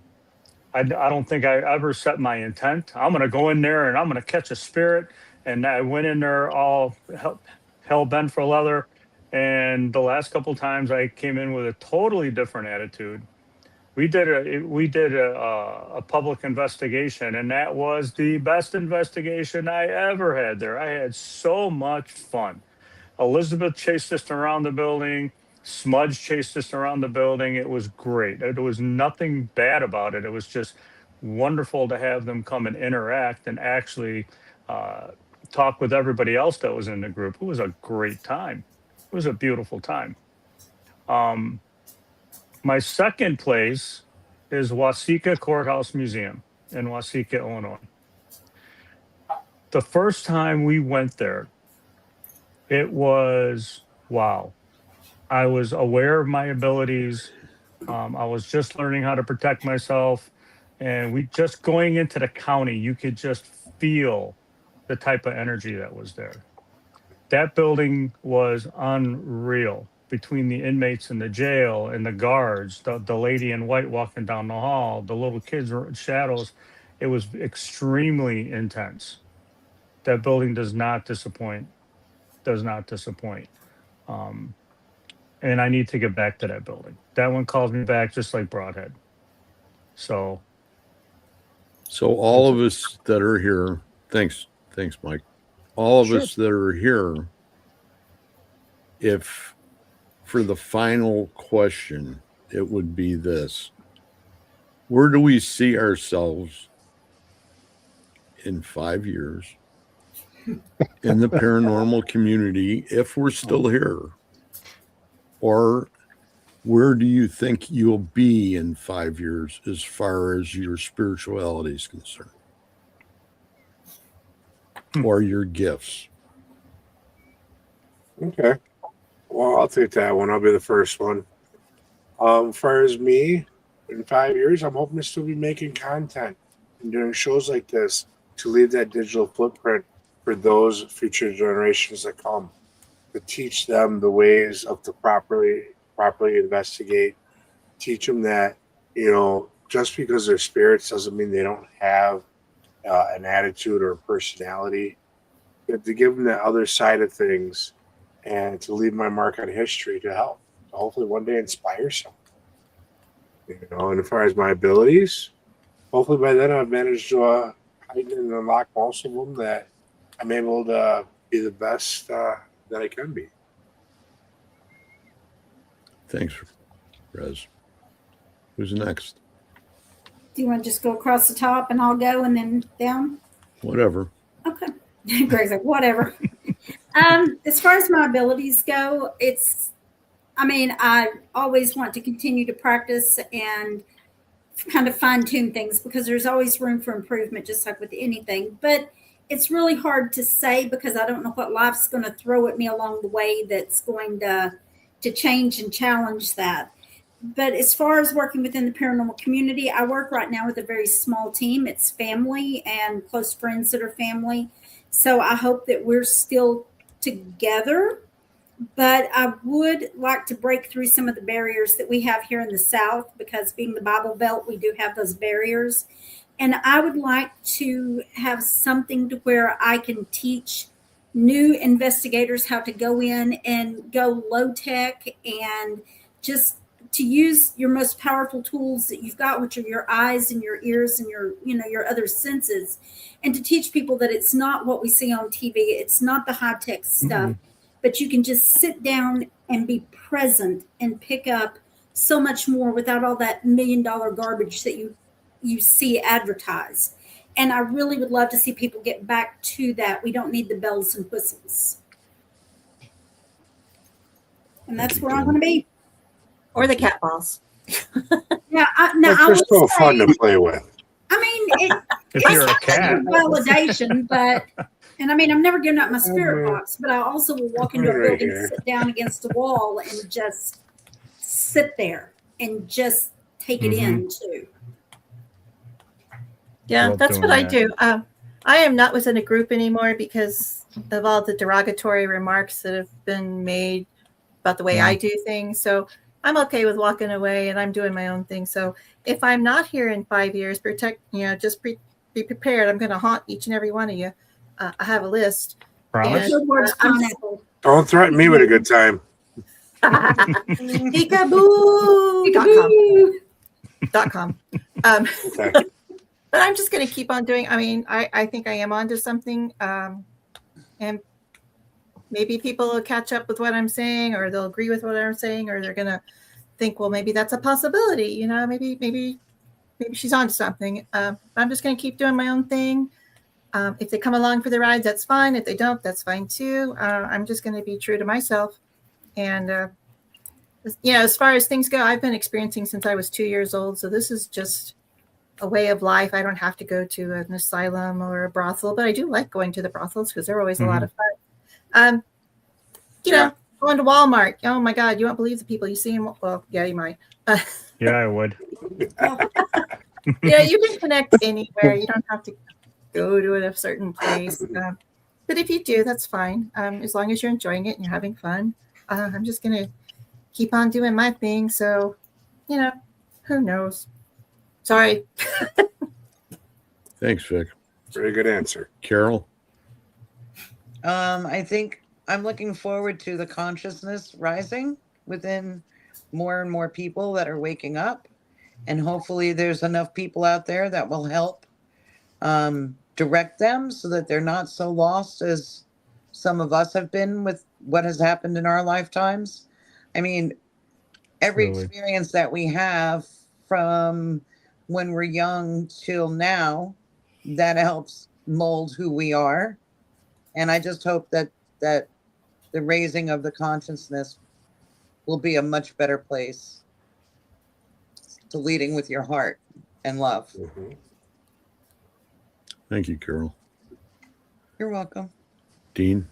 I don't think I ever set my intent. I'm going to go in there and I'm going to catch a spirit. And I went in there all hell bent for leather. And the last couple times I came in with a totally different attitude. We did a public investigation, and that was the best investigation I ever had there. I had so much fun. Elizabeth chased us around the building. Smudge chased us around the building. It was great. There was nothing bad about it. It was just wonderful to have them come and interact and actually uh, talk with everybody else that was in the group. It was a great time. It was a beautiful time. Um, my second place is Waseca Courthouse Museum in Waseca, Illinois. The first time we went there, it was wow. I was aware of my abilities. I was just learning how to protect myself. And we just going into the county, you could just feel the type of energy that was there. That building was unreal between the inmates in the jail and the guards, the lady in white walking down the hall, the little kids were in shadows. It was extremely intense. That building does not disappoint, does not disappoint. Um, and I need to get back to that building. That one calls me back just like Broadhead. So all of us that are here, thanks, Mike. All of Sure. us that are here, if for the final question, it would be this: where do we see ourselves in 5 years, in the paranormal community if we're still here? Or where do you think you'll be in 5 years as far as your spirituality is concerned? Or your gifts? Okay. Well, I'll take that one. I'll be the first one. As far as me, in 5 years, I'm hoping to still be making content and doing shows like this to leave that digital footprint for those future generations that come, to teach them the ways of to properly investigate, teach them that, just because they're spirits doesn't mean they don't have an attitude or a personality. But to give them the other side of things and to leave my mark on history to help, to hopefully one day inspire someone. And as far as my abilities, hopefully by then I've managed to heighten and unlock most of them, that I'm able to be the best that I can be. Thanks, Rez. Who's next? Do you want to just go across the top and I'll go and then down? Whatever. Okay. Greg's like, whatever. As far as my abilities go, I always want to continue to practice and kind of fine tune things, because there's always room for improvement, just like with anything. But it's really hard to say, because I don't know what life's going to throw at me along the way that's going to change and challenge that. But as far as working within the paranormal community, I work right now with a very small team. It's family and close friends that are family. So I hope that we're still together. But I would like to break through some of the barriers that we have here in the South, because being the Bible Belt, we do have those barriers. And I would like to have something to where I can teach new investigators how to go in and go low tech and just to use your most powerful tools that you've got, which are your eyes and your ears and your other senses, and to teach people that it's not what we see on TV. It's not the high tech stuff, but you can just sit down and be present and pick up so much more without all that $1 million garbage that you see advertised. And I really would love to see people get back to that. We don't need the bells and whistles. And that's where I'm going to be. Or the cat balls. Yeah, I They're would so say, fun to play with. I mean, If you're a it's cat. validation, but, and I mean, I'm never giving up my spirit Mhm. box, but I also will walk into a Right building, here. sit down against a wall, and just sit there and just take it in too. Yeah, Love that's doing what I that. do. I am not within a group anymore because of all the derogatory remarks that have been made about the way I do things. So I'm okay with walking away, and I'm doing my own thing. So if I'm not here in 5 years, be prepared. I'm going to haunt each and every one of you. I have a list. Promise? And, Good words, I'm- pineapple. Don't threaten me with a good time. Peekaboo.com. Okay. But I'm just going to keep on doing. I mean, I think I am onto something, and maybe people will catch up with what I'm saying, or they'll agree with what I'm saying, or they're going to think, well, maybe that's a possibility. Maybe she's onto something. I'm just going to keep doing my own thing. If they come along for the ride, that's fine. If they don't, that's fine too. I'm just going to be true to myself. And as far as things go, I've been experiencing since I was 2 years old. So this is just a way of life. I don't have to go to an asylum or a brothel, but I do like going to the brothels because they're always a lot of fun. Going to Walmart. Oh my God, you won't believe the people you see. Well, yeah, you might. Yeah, I would. You can connect anywhere. You don't have to go to a certain place. But if you do, that's fine. As long as you're enjoying it and you're having fun. I'm just going to keep on doing my thing. So, who knows? Sorry. Thanks, Vic. Very good answer. Carol? I think I'm looking forward to the consciousness rising within more and more people that are waking up. And hopefully there's enough people out there that will help direct them so that they're not so lost as some of us have been with what has happened in our lifetimes. I mean, every Absolutely. experience that we have from when we're young till now, that helps mold who we are. And I just hope that the raising of the consciousness will be a much better place to leading with your heart and love. Mhm. Thank you, Carol. You're welcome. Dean?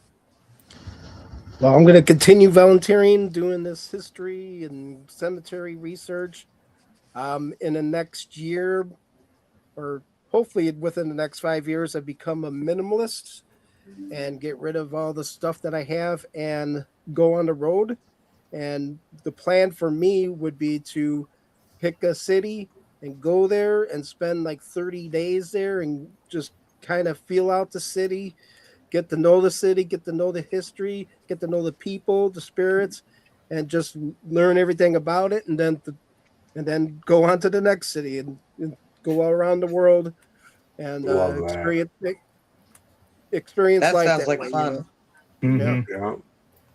Well, I'm going to continue volunteering, doing this history and cemetery research. In the next year, or hopefully within the next 5 years, I become a minimalist and get rid of all the stuff that I have and go on the road. And the plan for me would be to pick a city and go there and spend like 30 days there and just kind of feel out the city, get to know the city, get to know the history, get to know the people, the spirits, and just learn everything about it, and then go on to the next city and go all around the world and Love that. experience That life sounds that like way, fun. Mhm. Yeah.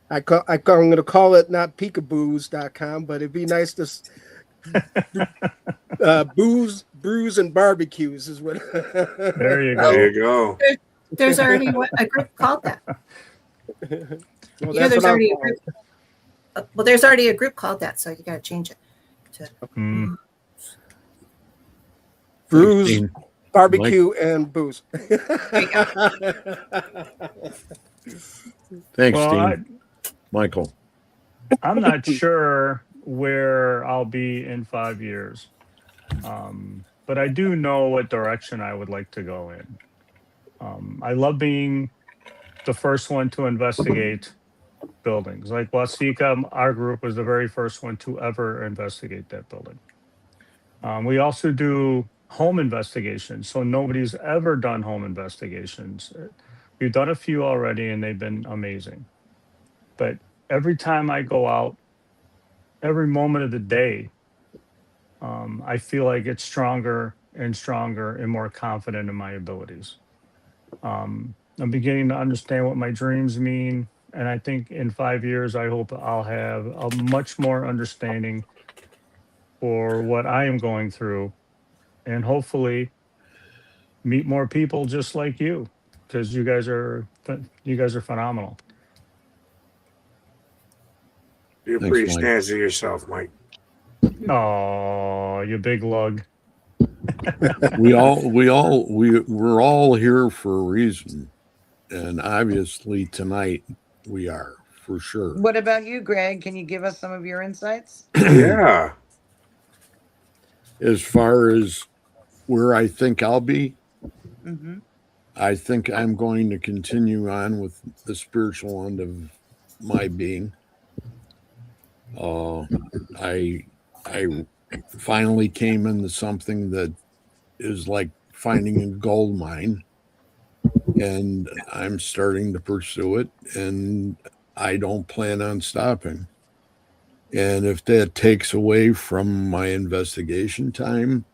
I'm going to call it not peekaboos.com, but it'd be nice to booze, brews, and barbecues is what. There you There go. you go. There's already a group called that. Well, You know, that's there's what I'm already a calling group. Well, there's already a group called that, so you got to change it. Mm. brews, Dean. barbecue, and booze. Thanks, Well, Dean. Michael? I'm not sure where I'll be in 5 years, but I do know what direction I would like to go in. I love being the first one to investigate buildings. Like Wasika, our group was the very first one to ever investigate that building. We also do home investigations, so nobody's ever done home investigations. We've done a few already, and they've been amazing. But every time I go out, every moment of the day, I feel I get stronger and stronger and more confident in my abilities. I'm beginning to understand what my dreams mean. And I think in 5 years, I hope I'll have a much more understanding for what I am going through, and hopefully meet more people just like you, because you guys are phenomenal. You're Thanks, pretty Mike. snazzy yourself, Mike. Oh, you big lug. We're all here for a reason. And obviously tonight we are, for sure. What about you, Greg? Can you give us some of your insights? Yeah. As far as where I think I'll be, Mm-hmm. I think I'm going to continue on with the spiritual end of my being. I finally came into something that is like finding a gold mine, and I'm starting to pursue it, and I don't plan on stopping. And if that takes away from my investigation time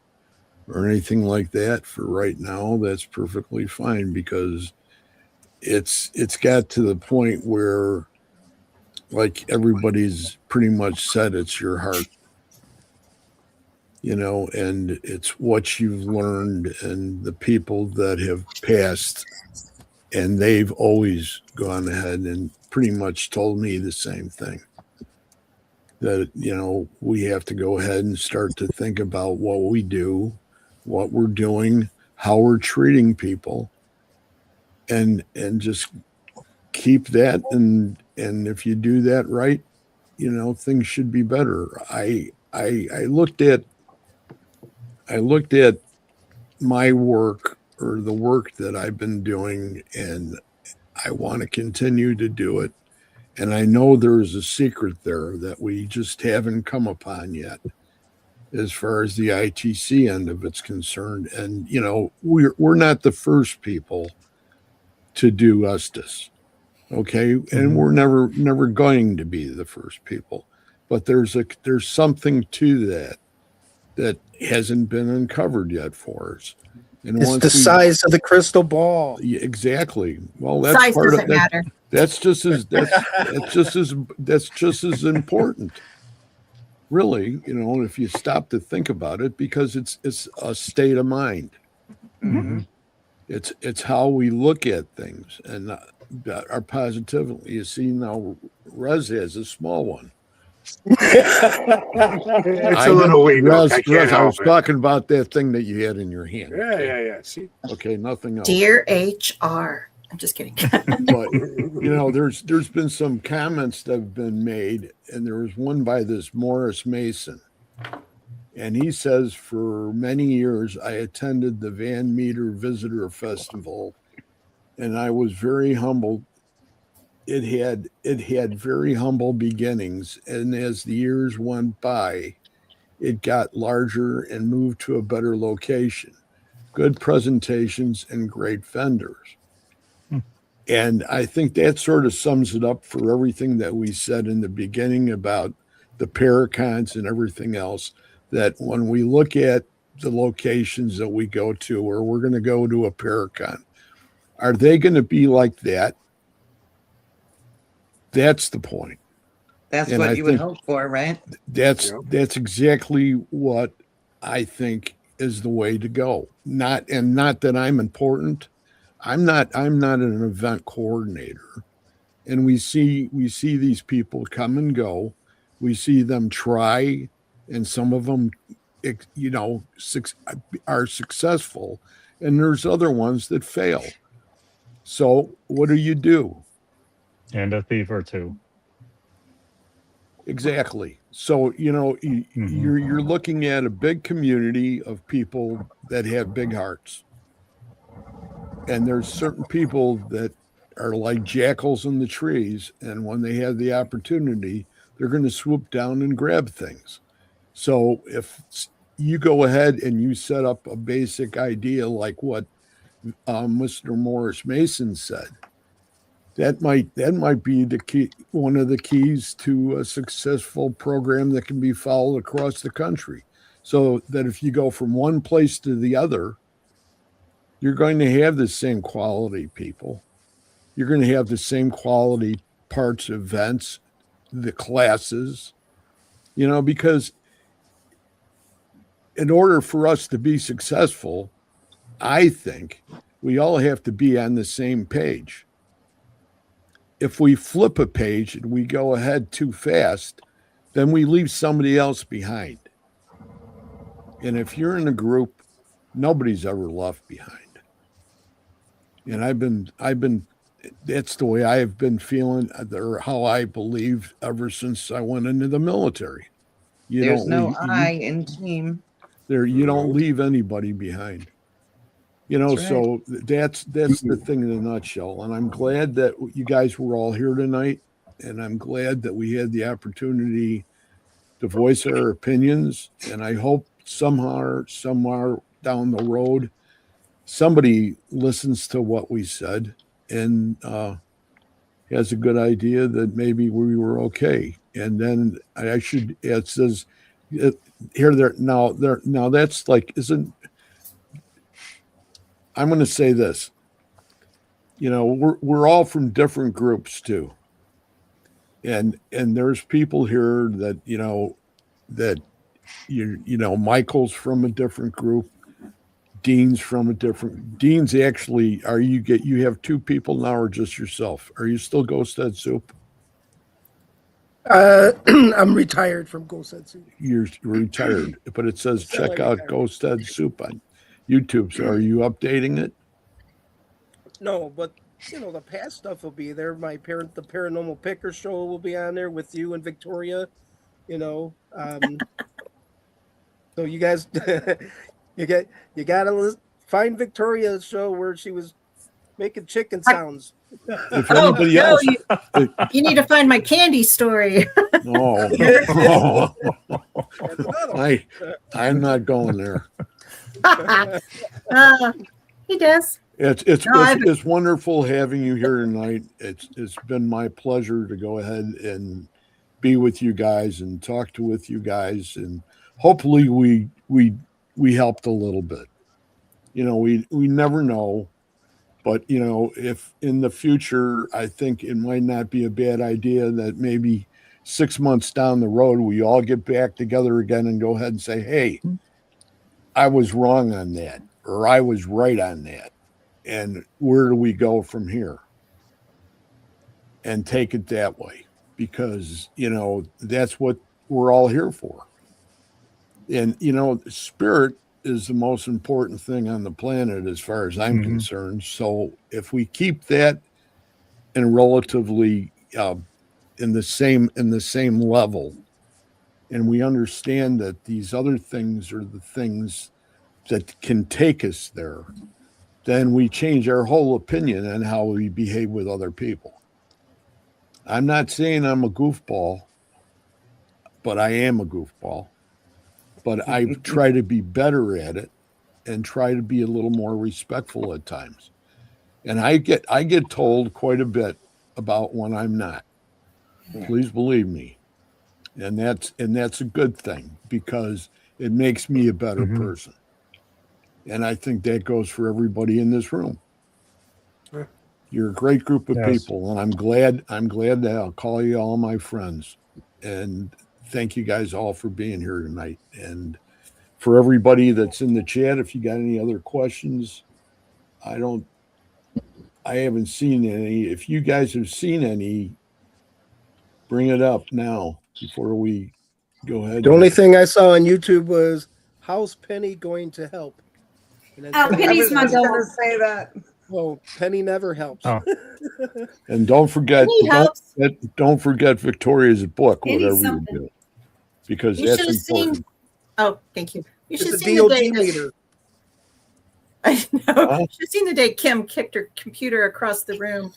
or anything like that for right now, that's perfectly fine, because it's got to the point where, like everybody's pretty much said, it's your heart, and it's what you've learned and the people that have passed, and they've always gone ahead and pretty much told me the same thing, that we have to go ahead and start to think about what we do, what we're doing, how we're treating people, and just keep that, and if you do that right, things should be better. I looked at my work, or the work that I've been doing, and I want to continue to do it. And I know there's a secret there that we just haven't come upon yet, as far as the ITC end of it's concerned. And we're not the first people to do justice, okay? And we're never going to be the first people. But there's something to that hasn't been uncovered yet for us. And It's the size of the crystal ball. Yeah, exactly. Well, that's Size part of doesn't matter. That's just as important, really. If you stop to think about it, because it's a state of mind. Mhm. It's how we look at things, and are positively. You see, now Rez has a small one. It's a little weak. Look, I can't I help was it. talking about that thing that you had in your hand. Yeah, okay? yeah. See, Okay, nothing else. Dear HR. I'm just kidding. But there's been some comments that have been made, and there was one by this Morris Mason, and he says, for many years I attended the Van Meter Visitor Festival, and I was very humbled. It had very humble beginnings, and as the years went by, it got larger and moved to a better location, good presentations, and great vendors. And I think that sort of sums it up for everything that we said in the beginning about the Paracons and everything else, that when we look at the locations that we go to, or we're going to go to a Paracon, are they going to be like that? That's the point. That's And what I you would think hope for, right? That's Yep. that's exactly what I think is the way to go. Not that I'm important. I'm not an event coordinator. And we see these people come and go. We see them try, and some of them are successful, and there's other ones that fail. So what do? And a thief or two. Exactly. So, you're looking at a big community of people that have big hearts. And there's certain people that are like jackals in the trees. And when they have the opportunity, they're going to swoop down and grab things. So if you go ahead and you set up a basic idea like what Mr. Morris Mason said, that might be the key, one of the keys to a successful program that can be followed across the country. So that if you go from one place to the other, you're going to have the same quality people. You're going to have the same quality parts, events, the classes, because in order for us to be successful, I think we all have to be on the same page. If we flip a page and we go ahead too fast, then we leave somebody else behind. And if you're in a group, nobody's ever left behind. And I've been that's the way I have been feeling, or how I believe ever since I went into the military. There's no I in team. You don't leave anybody behind. That's right. So that's the thing in a nutshell. And I'm glad that you guys were all here tonight. And I'm glad that we had the opportunity to voice our opinions. And I hope somewhere down the road, somebody listens to what we said and has a good idea that maybe we were okay. And then it says here, there, now, that's like, I'm going to say this, we're all from different groups too. And there's people here that, Michael's from a different group. Dean's actually, you have two people now or just yourself? Are you still Ghost Head Soup? I'm retired from Ghost Head Soup. You're retired, but it says check out Ghost Head Soup on YouTube. So are you updating it? No, but the past stuff will be there. The Paranormal Picker Show will be on there with you and Victoria. So you guys, you gotta find Victoria's show where she was making chicken sounds. If anybody else, You need to find my candy story. I'm not going there. He does. It's wonderful having you here tonight. It's been my pleasure to go ahead and be with you guys and talk with you guys, and hopefully we helped a little bit. We never know, but if in the future, I think it might not be a bad idea that maybe 6 months down the road we all get back together again and go ahead and say, hey, I was wrong on that, or I was right on that. And where do we go from here? and take it that way, because, that's what we're all here for. And, spirit is the most important thing on the planet as far as I'm concerned. So if we keep that in relatively in the same level, and we understand that these other things are the things that can take us there, then we change our whole opinion on how we behave with other people. I'm not saying I'm a goofball, but I am a goofball. But I try to be better at it and try to be a little more respectful at times. And I get told quite a bit about when I'm not. Please believe me. And that's a good thing, because it makes me a better person. And I think that goes for everybody in this room. Yeah. You're a great group of people, and I'm glad that I'll call you all my friends. And thank you guys all for being here tonight. And for everybody that's in the chat, if you got any other questions, I haven't seen any. If you guys have seen any, bring it up now before we go ahead. The only thing I saw on YouTube was, how's Penny going to help? And then Oh, Penny's my I was dog. going to say that. well, Penny never helps. Oh. And don't forget, Penny helps. don't forget Victoria's book, Penny's whatever you something. do, because You that's should have important. seen. Oh, thank you. You should have It's a seen the day DOG that, leader. I know. Huh? You should have seen the day Kim kicked her computer across the room.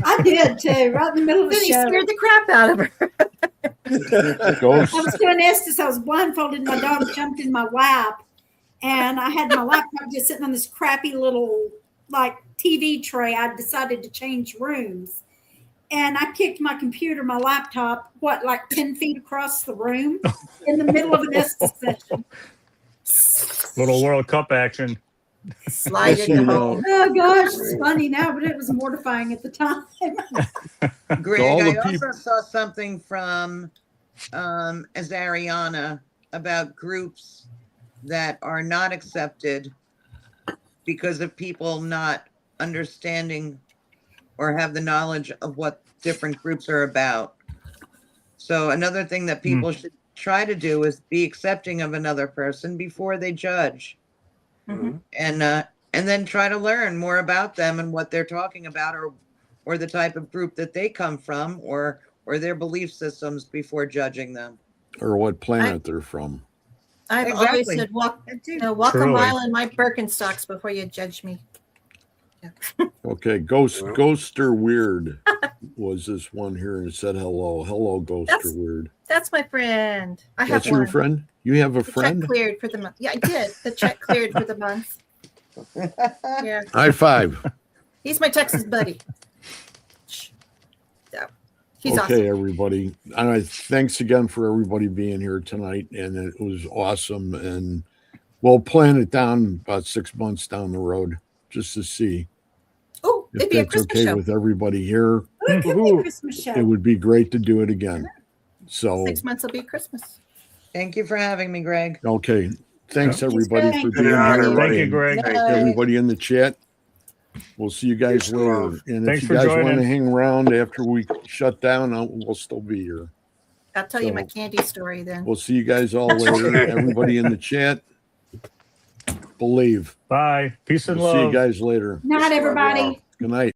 I did too, right in the middle of the Then he show. scared the crap out of her. Ghost, I was doing Estes. I was blindfolded. My dog jumped in my lap, and I had my laptop just sitting on this crappy little like TV tray. I decided to change rooms, and I kicked my computer, my laptop, like 10 feet across the room in the middle of an Estes session. Little World Cup action. Slide Yes, into you home. know, Oh gosh, it's funny now, but it was mortifying at the time. Greg, all the I people- also saw something from Azariana about groups that are not accepted because of people not understanding or have the knowledge of what different groups are about. So another thing that people should try to do is be accepting of another person before they judge. Mhm. And then try to learn more about them and what they're talking about, or the type of group that they come from, or their belief systems before judging them. or what planet they're from. I've always Exactly. said walk a Truly. mile in my Birkenstocks before you judge me. Okay, Well. Ghoster Weird was this one here and said hello. Hello, Ghoster That's- Weird. That's my friend. I have That's your one. friend? You have a The friend? check cleared for the month. Yeah, I did. The check cleared for the month. Yeah, High five. he's my Texas buddy. So he's Okay, awesome. everybody. Thanks again for everybody being here tonight. And it was awesome. And we'll plan it down about 6 months down the road just to see Oh, if it'd be a that's Christmas okay show. with everybody here. Ooh, it could be a Christmas It show. would be great to do it again. So, 6 months will be Christmas. Thank you for having me, Greg. okay. Thanks, everybody, Greg. for Thank being you. here. Thank you, And Greg. everybody in the chat. We'll see you guys Peace and later. love. And Thanks if for you guys want to joining. hang around after we shut down, we'll still be here. I'll tell you my So- candy story then. We'll see you guys all later. Everybody in the chat, believe. Bye. Peace and We'll see you love. guys later. Night, everybody. Good night.